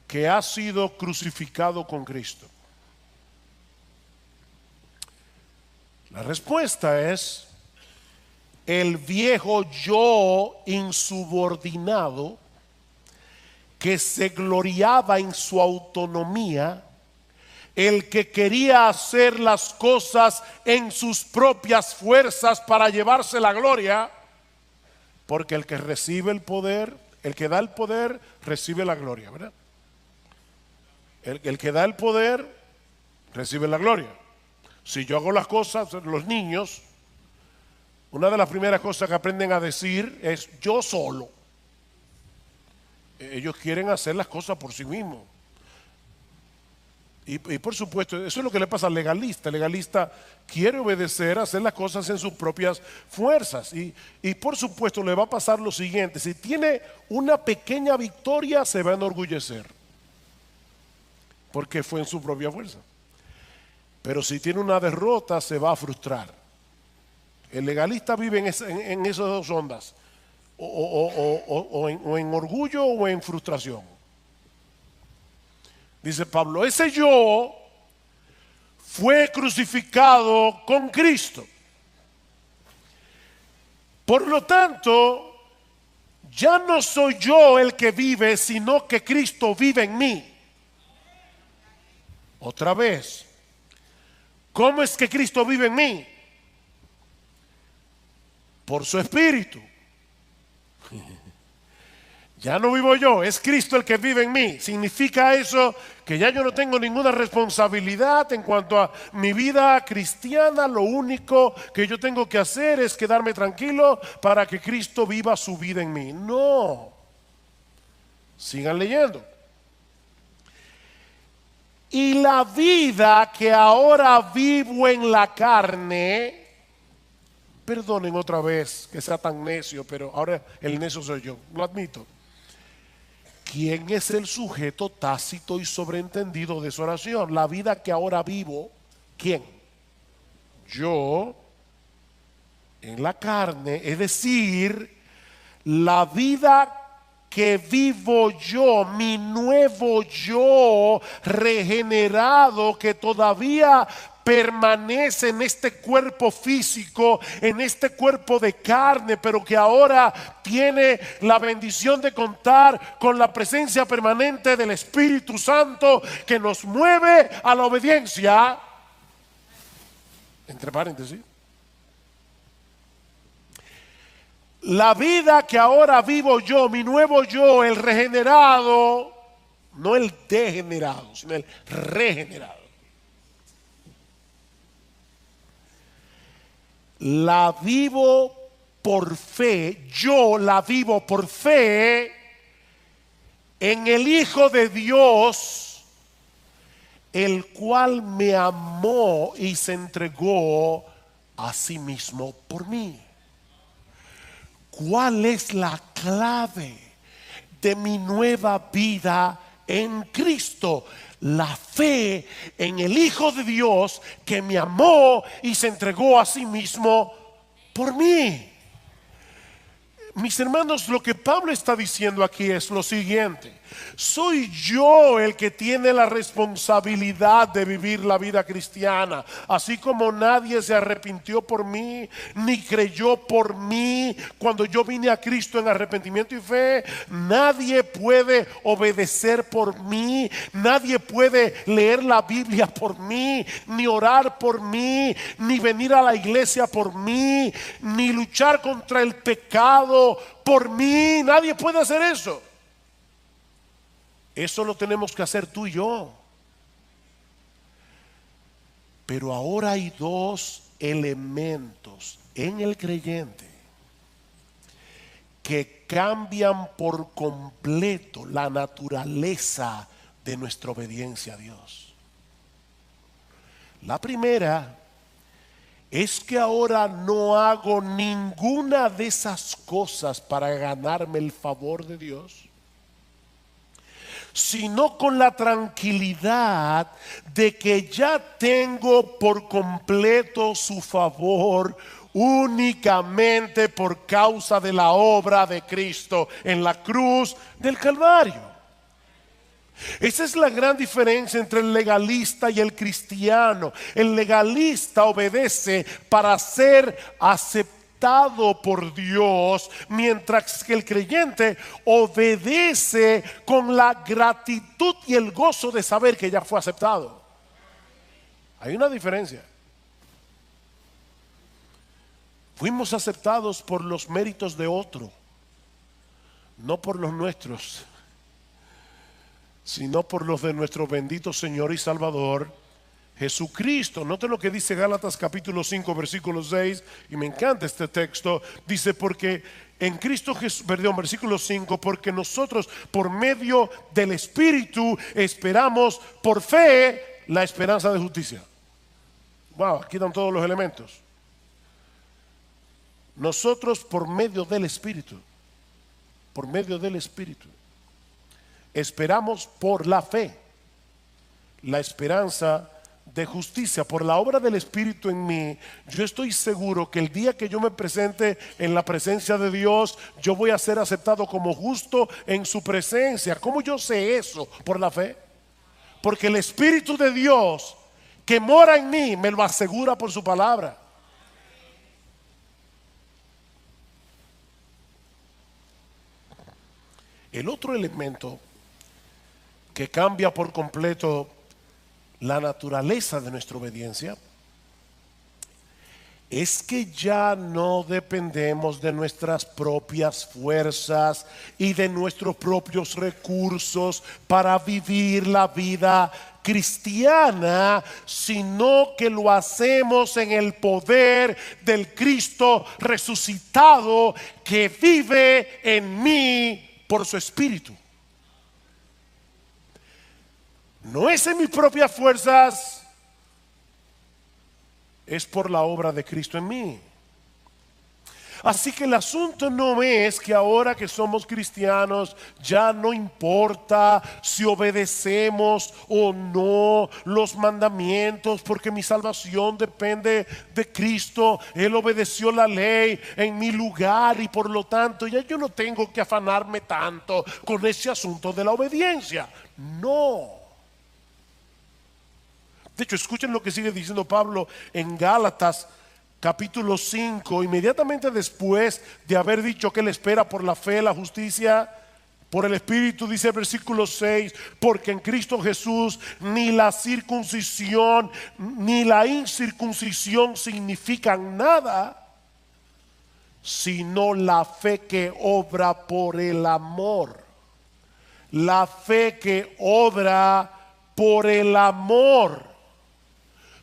que ha sido crucificado con Cristo? La respuesta es el viejo yo insubordinado que se gloriaba en su autonomía, el que quería hacer las cosas en sus propias fuerzas para llevarse la gloria, porque el que recibe el poder, el que da el poder, recibe la gloria, ¿verdad? El que da el poder, recibe la gloria. Si yo hago las cosas, los niños, una de las primeras cosas que aprenden a decir es yo solo. Ellos quieren hacer las cosas por sí mismos. Y por supuesto, eso es lo que le pasa al legalista. El legalista quiere obedecer, hacer las cosas en sus propias fuerzas. Y por supuesto le va a pasar lo siguiente. Si tiene una pequeña victoria, se va a enorgullecer. Porque fue en su propia fuerza. Pero si tiene una derrota, se va a frustrar. El legalista vive en esas dos ondas. O en orgullo o en frustración. Dice Pablo, ese yo fue crucificado con Cristo. Por lo tanto, ya no soy yo el que vive, sino que Cristo vive en mí. Otra vez, ¿cómo es que Cristo vive en mí? Por su Espíritu. Ya no vivo yo, es Cristo el que vive en mí. ¿Significa eso que ya yo no tengo ninguna responsabilidad en cuanto a mi vida cristiana? Lo único que yo tengo que hacer es quedarme tranquilo para que Cristo viva su vida en mí. No. Sigan leyendo. Y la vida que ahora vivo en la carne, perdonen otra vez que sea tan necio, pero ahora el necio soy yo, lo admito. ¿Quién es el sujeto tácito y sobreentendido de su oración? La vida que ahora vivo, ¿quién? Yo, en la carne, es decir, la vida que vivo yo, mi nuevo yo regenerado que todavía permanece en este cuerpo físico, en este cuerpo de carne, pero que ahora tiene la bendición de contar con la presencia permanente del Espíritu Santo que nos mueve a la obediencia. Entre paréntesis. La vida que ahora vivo yo, mi nuevo yo, el regenerado, no el degenerado, sino el regenerado. La vivo por fe, yo la vivo por fe en el Hijo de Dios, el cual me amó y se entregó a sí mismo por mí. ¿Cuál es la clave de mi nueva vida en Cristo? La fe en el Hijo de Dios que me amó y se entregó a sí mismo por mí. Mis hermanos, lo que Pablo está diciendo aquí es lo siguiente: soy yo el que tiene la responsabilidad de vivir la vida cristiana. Así como nadie se arrepintió por mí, ni creyó por mí cuando yo vine a Cristo en arrepentimiento y fe, nadie puede obedecer por mí, nadie puede leer la Biblia por mí, ni orar por mí, ni venir a la iglesia por mí, ni luchar contra el pecado por mí. Nadie puede hacer eso. Eso lo tenemos que hacer tú y yo. Pero ahora hay dos elementos en el creyente que cambian por completo la naturaleza de nuestra obediencia a Dios. La primera es que ahora no hago ninguna de esas cosas para ganarme el favor de Dios, sino con la tranquilidad de que ya tengo por completo su favor únicamente por causa de la obra de Cristo en la cruz del Calvario. Esa es la gran diferencia entre el legalista y el cristiano. El legalista obedece para ser aceptado por Dios, mientras que el creyente obedece con la gratitud y el gozo de saber que ya fue aceptado. Hay una diferencia. Fuimos aceptados por los méritos de otro, no por los nuestros, sino por los de nuestro bendito Señor y Salvador Jesucristo. Noten lo que dice Gálatas capítulo 5 versículo 6, y me encanta este texto. Dice, porque en Cristo Jesús, versículo 5, porque nosotros por medio del Espíritu esperamos por fe la esperanza de justicia. Wow, aquí dan todos los elementos. Nosotros por medio del Espíritu, esperamos por la fe la esperanza de justicia. Por la obra del Espíritu en mí, yo estoy seguro que el día que yo me presente en la presencia de Dios, yo voy a ser aceptado como justo en su presencia. ¿Cómo yo sé eso? Por la fe. Porque el Espíritu de Dios que mora en mí me lo asegura por su palabra. El otro elemento que cambia por completo la naturaleza de nuestra obediencia es que ya no dependemos de nuestras propias fuerzas y de nuestros propios recursos para vivir la vida cristiana, sino que lo hacemos en el poder del Cristo resucitado que vive en mí por su Espíritu. No es en mis propias fuerzas, es por la obra de Cristo en mí. Así que el asunto no es que ahora que somos cristianos ya no importa si obedecemos o no los mandamientos, porque mi salvación depende de Cristo. Él obedeció la ley en mi lugar y por lo tanto ya yo no tengo que afanarme tanto con ese asunto de la obediencia. No. De hecho, escuchen lo que sigue diciendo Pablo en Gálatas capítulo 5, inmediatamente después de haber dicho que él espera por la fe, la justicia, por el Espíritu. Dice el versículo 6, porque en Cristo Jesús ni la circuncisión ni la incircuncisión significan nada, sino la fe que obra por el amor. La fe que obra por el amor.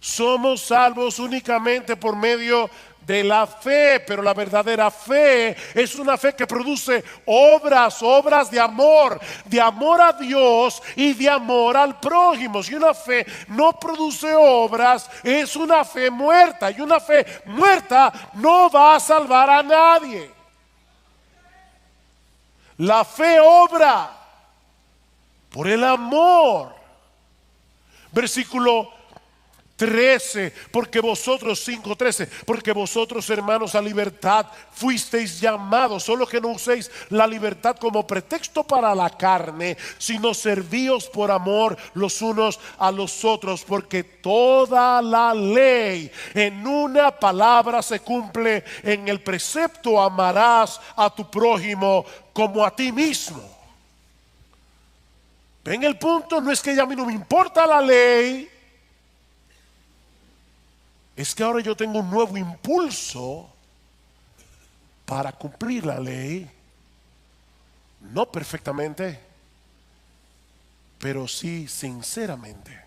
Somos salvos únicamente por medio de la fe, pero la verdadera fe es una fe que produce obras de amor a Dios y de amor al prójimo. Si una fe no produce obras, es una fe muerta, y una fe muerta no va a salvar a nadie. La fe obra por el amor. Versículo 13, porque vosotros, 5:13, porque vosotros, hermanos, a libertad fuisteis llamados, solo que no uséis la libertad como pretexto para la carne, sino servíos por amor los unos a los otros, porque toda la ley en una palabra se cumple en el precepto: amarás a tu prójimo como a ti mismo. ¿Ven el punto? No es que ya a mí no me importa la ley, es que ahora yo tengo un nuevo impulso para cumplir la ley, no perfectamente, pero sí sinceramente.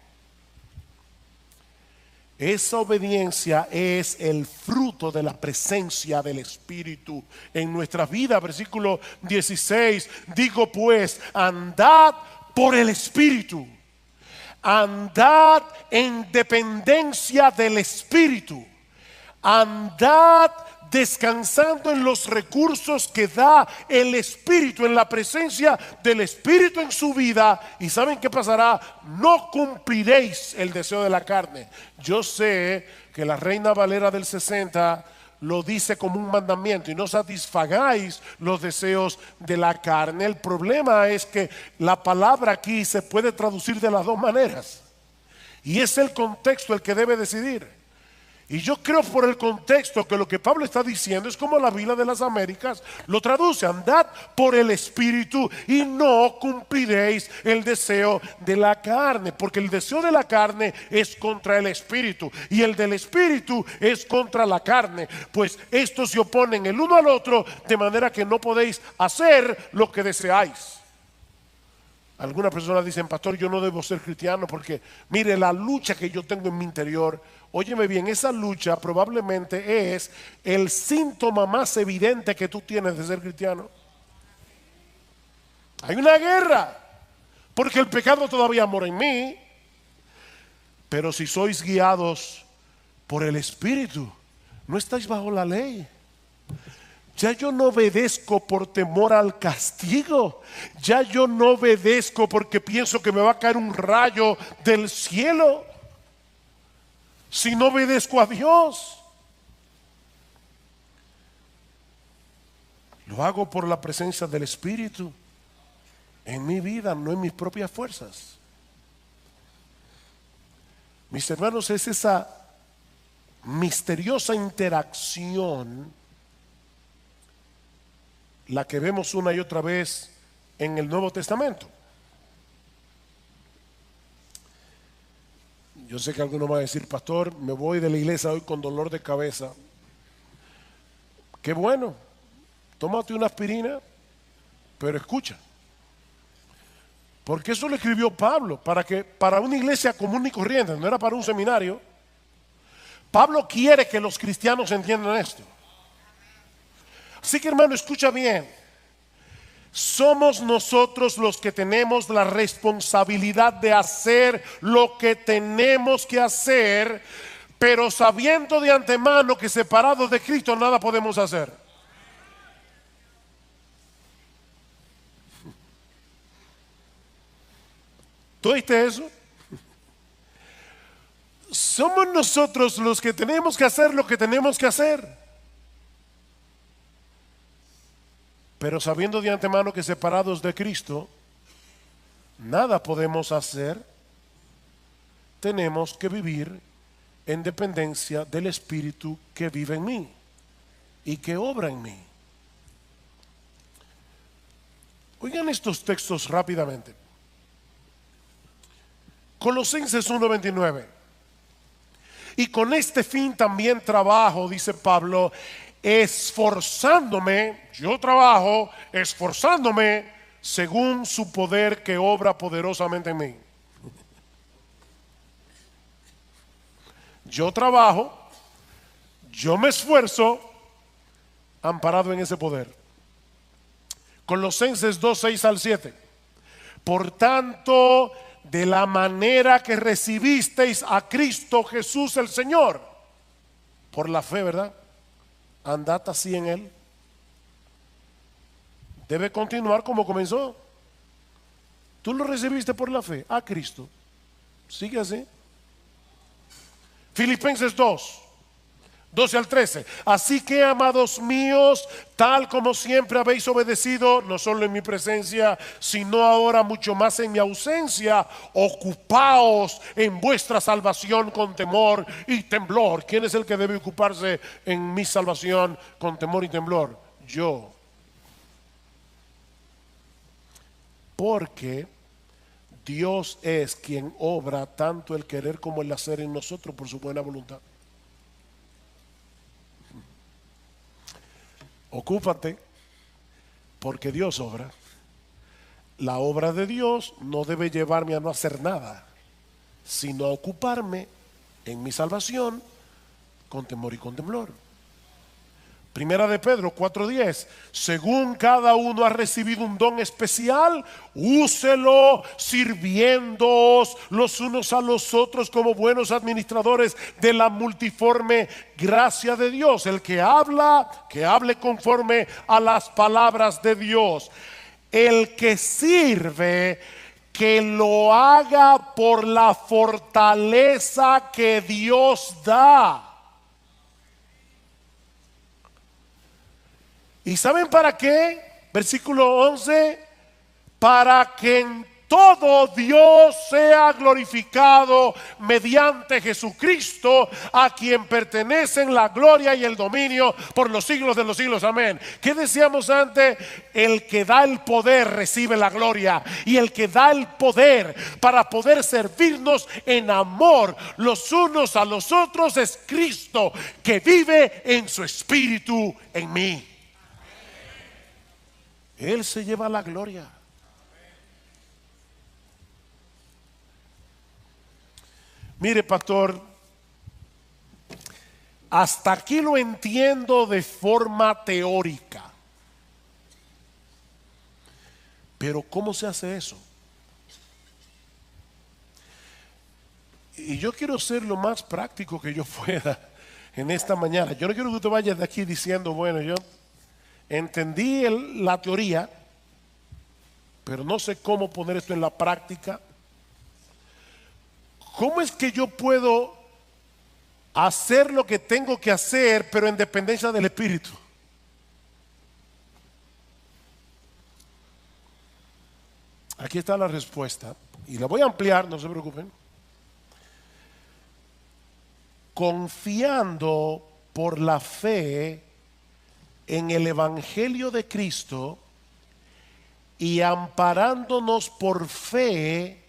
Esa obediencia es el fruto de la presencia del Espíritu en nuestras vidas. Versículo 16, digo pues, andad por el Espíritu. Andad en dependencia del Espíritu. Andad descansando en los recursos que da el Espíritu, en la presencia del Espíritu en su vida. ¿Y saben qué pasará? No cumpliréis el deseo de la carne. Yo sé que la Reina Valera del 60 lo dice como un mandamiento: y no satisfagáis los deseos de la carne. El problema es que la palabra aquí se puede traducir de las dos maneras, y es el contexto el que debe decidir. Y yo creo por el contexto que lo que Pablo está diciendo es como la Biblia de las Américas lo traduce: andad por el Espíritu y no cumpliréis el deseo de la carne, porque el deseo de la carne es contra el Espíritu y el del Espíritu es contra la carne, pues estos se oponen el uno al otro, de manera que no podéis hacer lo que deseáis. Algunas personas dicen: pastor, yo no debo ser cristiano porque mire la lucha que yo tengo en mi interior. Óyeme bien, esa lucha probablemente es el síntoma más evidente que tú tienes de ser cristiano. Hay una guerra, porque el pecado todavía mora en mí. Pero si sois guiados por el Espíritu, no estáis bajo la ley. Ya yo no obedezco por temor al castigo. Ya yo no obedezco porque pienso que me va a caer un rayo del cielo si no obedezco a Dios. Lo hago por la presencia del Espíritu en mi vida, no en mis propias fuerzas. Mis hermanos, es esa misteriosa interacción la que vemos una y otra vez en el Nuevo Testamento. Yo sé que algunos van a decir: pastor, me voy de la iglesia hoy con dolor de cabeza. Qué bueno, tómate una aspirina, pero escucha, porque eso lo escribió Pablo para una iglesia común y corriente, no era para un seminario. Pablo quiere que los cristianos entiendan esto. Así que, hermano, escucha bien. Somos nosotros los que tenemos la responsabilidad de hacer lo que tenemos que hacer, pero sabiendo de antemano que separados de Cristo nada podemos hacer. ¿Tú oíste eso? Somos nosotros los que tenemos que hacer lo que tenemos que hacer, pero sabiendo de antemano que separados de Cristo nada podemos hacer. Tenemos que vivir en dependencia del Espíritu que vive en mí y que obra en mí. Oigan estos textos rápidamente. Colosenses 1:29. Y con este fin también trabajo, dice Pablo, esforzándome, yo trabajo esforzándome según su poder que obra poderosamente en mí. Yo trabajo, yo me esfuerzo, amparado en ese poder. Colosenses 2:6-7. Por tanto, de la manera que recibisteis a Cristo Jesús el Señor, por la fe, ¿verdad? Andad así en Él. Debe continuar como comenzó. Tú lo recibiste por la fe a Cristo. Sigue así. Filipenses 2:12-13. Así que, amados míos, tal como siempre habéis obedecido, no solo en mi presencia, sino ahora mucho más en mi ausencia, ocupaos en vuestra salvación con temor y temblor. ¿Quién es el que debe ocuparse en mi salvación con temor y temblor? Yo. Porque Dios es quien obra tanto el querer como el hacer en nosotros por su buena voluntad. Ocúpate porque Dios obra. La obra de Dios no debe llevarme a no hacer nada, sino a ocuparme en mi salvación con temor y con temblor. Primera de Pedro 4:10, según cada uno ha recibido un don especial, úselo sirviéndoos los unos a los otros como buenos administradores de la multiforme gracia de Dios. El que habla, que hable conforme a las palabras de Dios. El que sirve, que lo haga por la fortaleza que Dios da. ¿Y saben para qué? Versículo 11, para que en todo Dios sea glorificado mediante Jesucristo, a quien pertenecen la gloria y el dominio por los siglos de los siglos. Amén. ¿Qué decíamos antes? El que da el poder recibe la gloria, y el que da el poder para poder servirnos en amor los unos a los otros es Cristo, que vive en su espíritu en mí. Él se lleva la gloria. Mire, pastor, hasta aquí lo entiendo de forma teórica. Pero ¿cómo se hace eso? Y yo quiero ser lo más práctico que yo pueda en esta mañana. Yo no quiero que usted vaya de aquí diciendo, bueno, yo entendí la teoría, pero no sé cómo poner esto en la práctica. ¿Cómo es que yo puedo hacer lo que tengo que hacer, pero en dependencia del Espíritu? Aquí está la respuesta, y la voy a ampliar, no se preocupen. Confiando por la fe en el Evangelio de Cristo y amparándonos por fe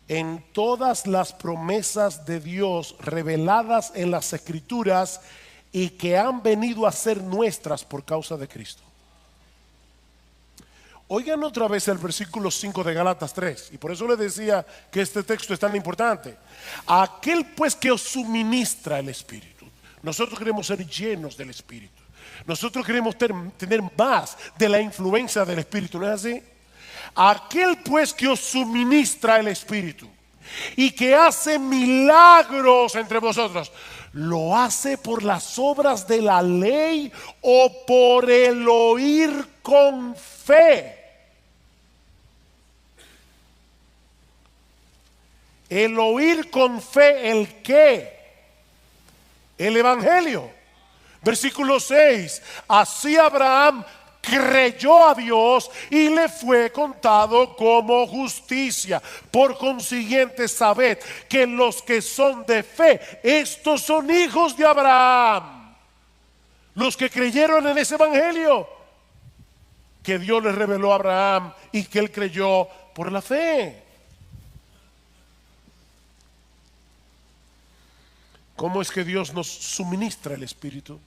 en todas las promesas de Dios reveladas en las Escrituras y que han venido a ser nuestras por causa de Cristo. Oigan otra vez el versículo 5 de Gálatas 3, y por eso les decía que este texto es tan importante. Aquel pues que os suministra el Espíritu. Nosotros queremos ser llenos del Espíritu. Nosotros queremos tener más de la influencia del Espíritu, ¿no es así? Aquel pues que os suministra el Espíritu y que hace milagros entre vosotros, ¿lo hace por las obras de la ley o por el oír con fe? El oír con fe, ¿el qué? El Evangelio. Versículo 6, así Abraham creyó a Dios y le fue contado como justicia. Por consiguiente, sabed que los que son de fe, estos son hijos de Abraham. Los que creyeron en ese Evangelio que Dios les reveló a Abraham y que él creyó por la fe. ¿Cómo es que Dios nos suministra el Espíritu?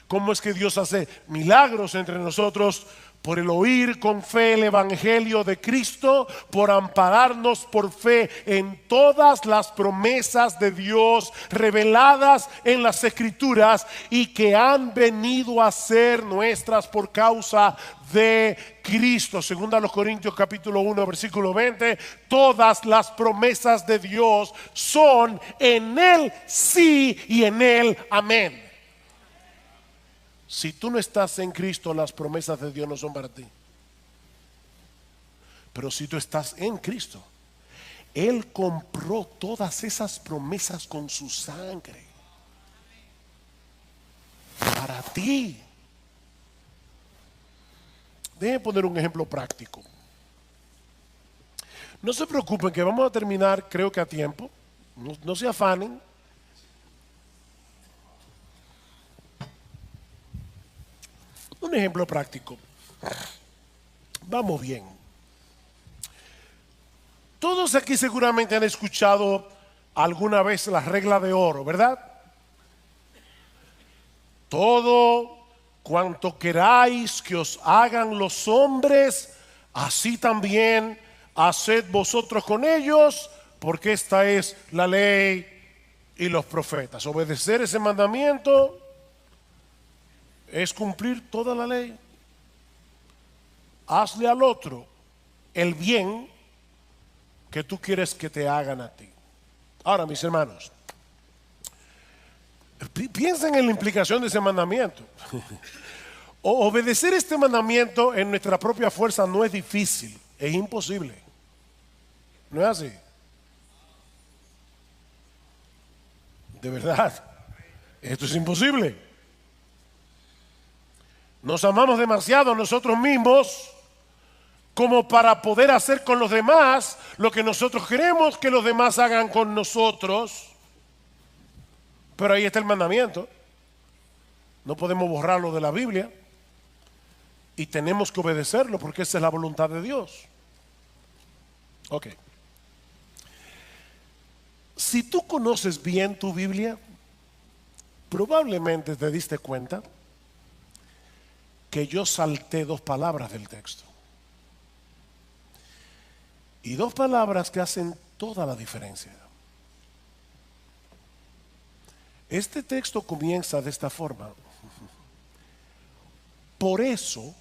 ¿Cómo es que Dios hace milagros entre nosotros? Por el oír con fe el Evangelio de Cristo, por ampararnos por fe en todas las promesas de Dios reveladas en las Escrituras y que han venido a ser nuestras por causa de Cristo. Segunda a los Corintios capítulo 1 versículo 20, todas las promesas de Dios son en Él sí y en Él amén. Si tú no estás en Cristo, las promesas de Dios no son para ti. Pero si tú estás en Cristo, Él compró todas esas promesas con su sangre. Para ti. Déjenme poner un ejemplo práctico. No se preocupen que vamos a terminar, creo que a tiempo. No se afanen. Un ejemplo práctico. Vamos bien. Todos aquí seguramente han escuchado alguna vez la regla de oro, ¿verdad? Todo cuanto queráis que os hagan los hombres, así también haced vosotros con ellos, porque esta es la ley y los profetas. Obedecer ese mandamiento es cumplir toda la ley. Hazle al otro el bien que tú quieres que te hagan a ti. Ahora, mis hermanos, piensen en la implicación de ese mandamiento. Obedecer este mandamiento en nuestra propia fuerza no es difícil, es imposible. ¿No es así? De verdad, esto es imposible. Nos amamos demasiado a nosotros mismos como para poder hacer con los demás lo que nosotros queremos que los demás hagan con nosotros. Pero ahí está el mandamiento. No podemos borrarlo de la Biblia y tenemos que obedecerlo porque esa es la voluntad de Dios. Ok. Si tú conoces bien tu Biblia, probablemente te diste cuenta que yo salté 2 palabras del texto. Y 2 palabras que hacen toda la diferencia. Este texto comienza de esta forma. Por eso,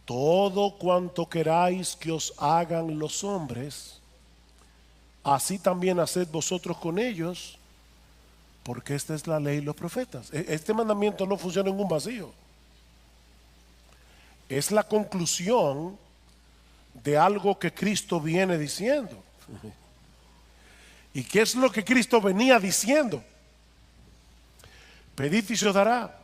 todo cuanto queráis que os hagan los hombres, así también haced vosotros con ellos, porque esta es la ley y los profetas. Este mandamiento no funciona en un vacío. Es la conclusión de algo que Cristo viene diciendo. ¿Y qué es lo que Cristo venía diciendo? Pedid y se os dará.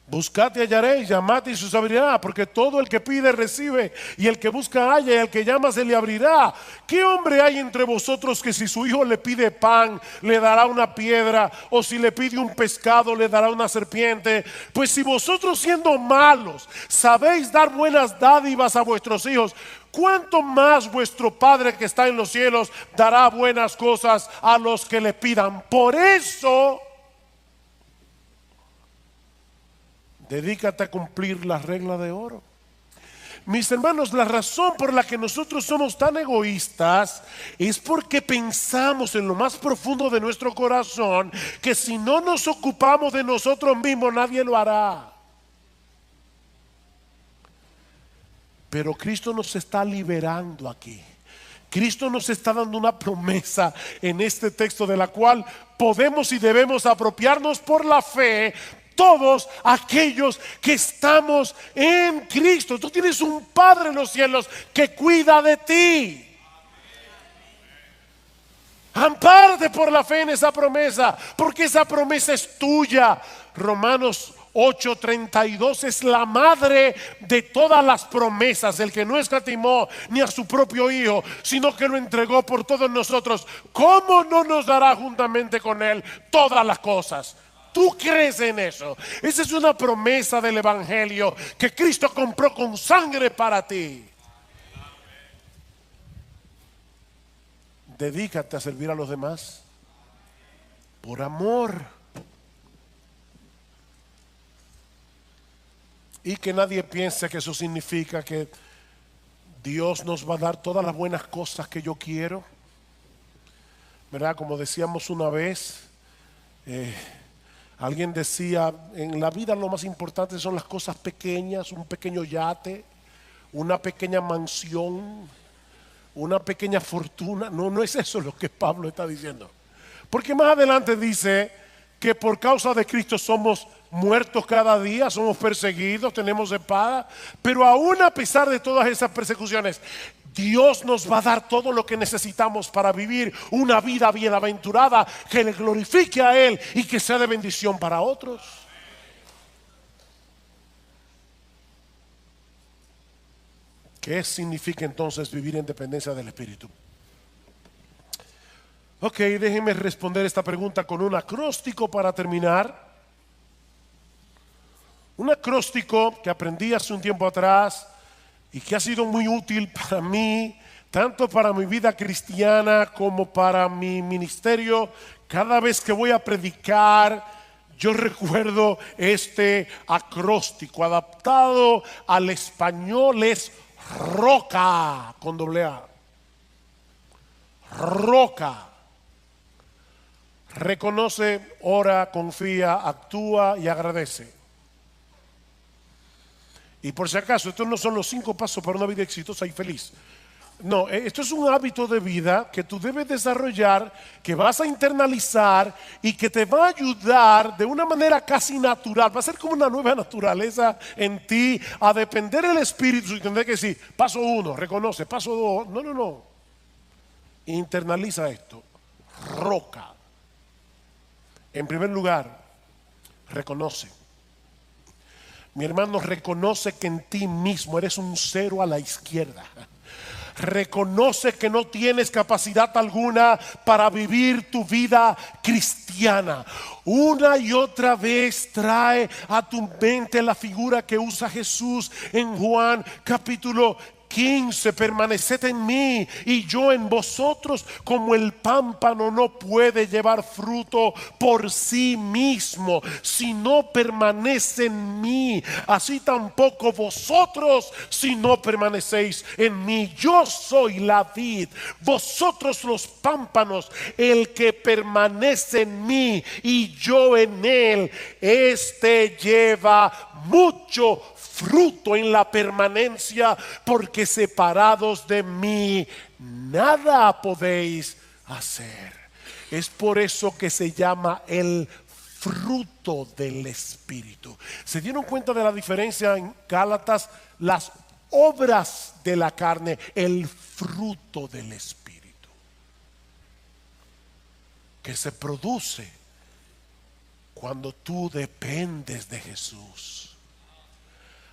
Buscad y hallaréis, llamad y se os abrirá, porque todo el que pide recibe, y el que busca halla, y el que llama se le abrirá. ¿Qué hombre hay entre vosotros que si su hijo le pide pan, le dará una piedra, o si le pide un pescado, le dará una serpiente? Pues si vosotros, siendo malos, sabéis dar buenas dádivas a vuestros hijos, ¿cuánto más vuestro Padre que está en los cielos dará buenas cosas a los que le pidan? Por eso, dedícate a cumplir la regla de oro. Mis hermanos, la razón por la que nosotros somos tan egoístas es porque pensamos en lo más profundo de nuestro corazón que si no nos ocupamos de nosotros mismos, nadie lo hará. Pero Cristo nos está liberando aquí. Cristo nos está dando una promesa en este texto de la cual podemos y debemos apropiarnos por la fe todos aquellos que estamos en Cristo. Tú tienes un Padre en los cielos que cuida de ti. Ampárate por la fe en esa promesa, porque esa promesa es tuya. Romanos 8:32 es la madre de todas las promesas. El que no escatimó ni a su propio Hijo, sino que lo entregó por todos nosotros, ¿cómo no nos dará juntamente con Él todas las cosas? ¿Tú crees en eso? Esa es una promesa del Evangelio que Cristo compró con sangre para ti. Dedícate a servir a los demás por amor. Y que nadie piense que eso significa que Dios nos va a dar todas las buenas cosas que yo quiero. ¿Verdad? Como decíamos una vez, alguien decía, en la vida lo más importante son las cosas pequeñas, un pequeño yate, una pequeña mansión, una pequeña fortuna. No es eso lo que Pablo está diciendo. Porque más adelante dice que por causa de Cristo somos muertos cada día, somos perseguidos, tenemos espada, pero aún a pesar de todas esas persecuciones, Dios nos va a dar todo lo que necesitamos para vivir una vida bienaventurada que le glorifique a Él y que sea de bendición para otros. ¿Qué significa entonces vivir en dependencia del Espíritu? Ok, déjenme responder esta pregunta con un acróstico para terminar. Un acróstico que aprendí hace un tiempo atrás y que ha sido muy útil para mí, tanto para mi vida cristiana como para mi ministerio. Cada vez que voy a predicar, yo recuerdo este acróstico. Adaptado al español es ROCA con doble A. roca. Reconoce, ora, confía, actúa y agradece. Y por si acaso, estos no son los 5 pasos para una vida exitosa y feliz. No, esto es un hábito de vida que tú debes desarrollar, que vas a internalizar y que te va a ayudar de una manera casi natural. Va a ser como una nueva naturaleza en ti, a depender del Espíritu y tener que decir, paso 1, reconoce, paso 2. No. Internaliza esto. Roca. En primer lugar, reconoce. Mi hermano, reconoce que en ti mismo eres un 0 a la izquierda. Reconoce que no tienes capacidad alguna para vivir tu vida cristiana. Una y otra vez trae a tu mente la figura que usa Jesús en Juan capítulo 15, permaneced en mí y yo en vosotros, como el pámpano no puede llevar fruto por sí mismo si no permanece en mí, así tampoco vosotros si no permanecéis en mí. Yo soy la vid, vosotros los pámpanos. El que permanece en mí y yo en él, este lleva mucho fruto en la permanencia, porque separados de mí nada podéis hacer. Es por eso que se llama el fruto del Espíritu. ¿Se dieron cuenta de la diferencia en Gálatas? Las obras de la carne, el fruto del Espíritu, que se produce cuando tú dependes de Jesús.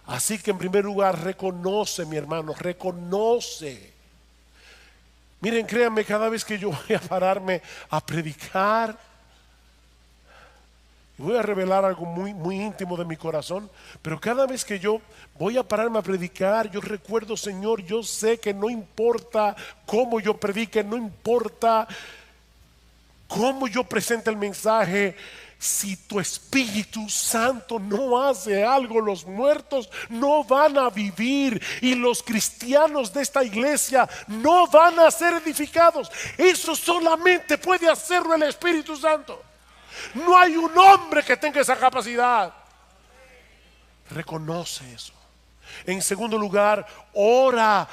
Así que en primer lugar, reconoce, mi hermano, reconoce. Miren, créanme, cada vez que yo voy a pararme a predicar, voy a revelar algo muy íntimo de mi corazón, pero cada vez que yo voy a pararme a predicar, yo recuerdo, Señor, yo sé que no importa cómo yo predique, no importa cómo yo presente el mensaje, si tu Espíritu Santo no hace algo, los muertos no van a vivir y los cristianos de esta iglesia no van a ser edificados. Eso solamente puede hacerlo el Espíritu Santo. No hay un hombre que tenga esa capacidad. Reconoce eso. En segundo lugar, ora,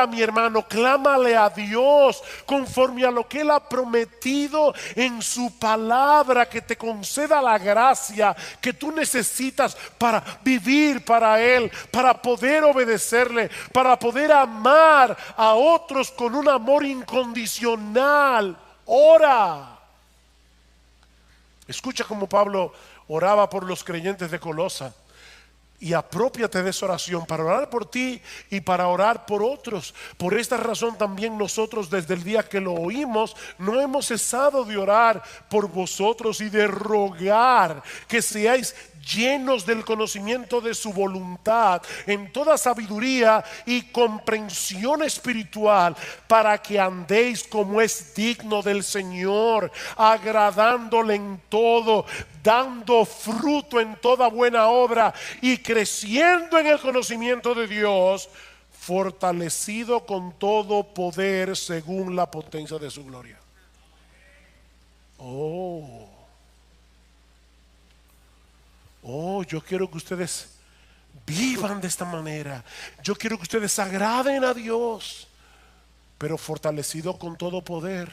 mi hermano, clámale a Dios conforme a lo que Él ha prometido en su palabra, que te conceda la gracia que tú necesitas para vivir para Él, para poder obedecerle, para poder amar a otros con un amor incondicional. Ora. Escucha cómo Pablo oraba por los creyentes de Colosa. Y apropiate de esa oración para orar por ti y para orar por otros. Por esta razón también nosotros, desde el día que lo oímos, no hemos cesado de orar por vosotros y de rogar que seáis llenos del conocimiento de su voluntad, en toda sabiduría y comprensión espiritual, para que andéis como es digno del Señor, agradándole en todo, dando fruto en toda buena obra y creciendo en el conocimiento de Dios, fortalecido con todo poder según la potencia de su gloria. Yo quiero que ustedes vivan de esta manera. Yo quiero que ustedes agraden a Dios, pero fortalecido con todo poder,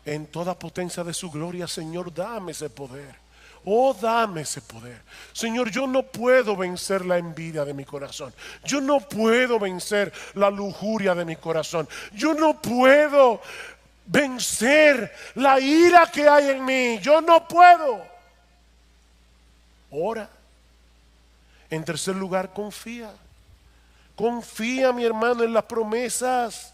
en toda potencia de su gloria. Señor, dame ese poder. Dame ese poder. Señor, yo no puedo vencer la envidia de mi corazón. Yo no puedo vencer la lujuria de mi corazón. Yo no puedo vencer la ira que hay en mí. Yo no puedo. Ora. En tercer lugar, confía. Confía, mi hermano, en las promesas.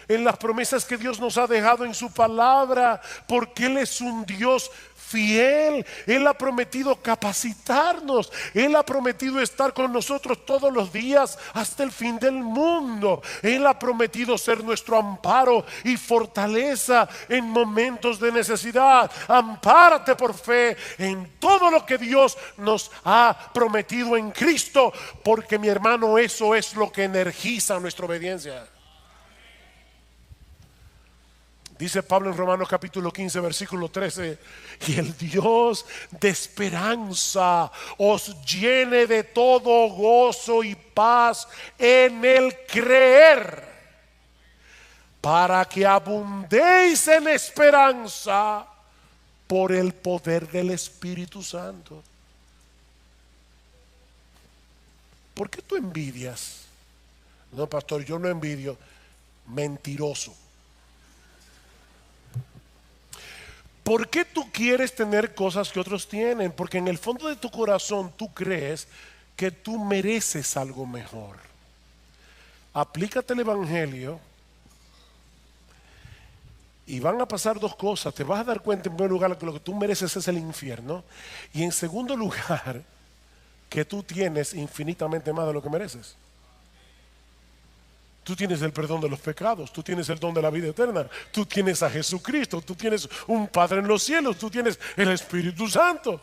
En las promesas que Dios nos ha dejado en su palabra, porque Él es un Dios fiel. Él ha prometido capacitarnos. Él ha prometido estar con nosotros todos los días hasta el fin del mundo. Él ha prometido ser nuestro amparo y fortaleza en momentos de necesidad. Ampárate por fe en todo lo que Dios nos ha prometido en Cristo, porque, mi hermano, eso es lo que energiza nuestra obediencia. Dice Pablo en Romanos capítulo 15, versículo 13, y el Dios de esperanza os llene de todo gozo y paz en el creer, para que abundéis en esperanza por el poder del Espíritu Santo. ¿Por qué tú envidias? No, pastor, yo no envidio. Mentiroso. ¿Por qué tú quieres tener cosas que otros tienen? Porque en el fondo de tu corazón tú crees que tú mereces algo mejor. Aplícate el Evangelio y van a pasar dos cosas. Te vas a dar cuenta, en primer lugar, que lo que tú mereces es el infierno, y en segundo lugar, que tú tienes infinitamente más de lo que mereces. Tú tienes el perdón de los pecados, tú tienes el don de la vida eterna, tú tienes a Jesucristo, tú tienes un Padre en los cielos, tú tienes el Espíritu Santo.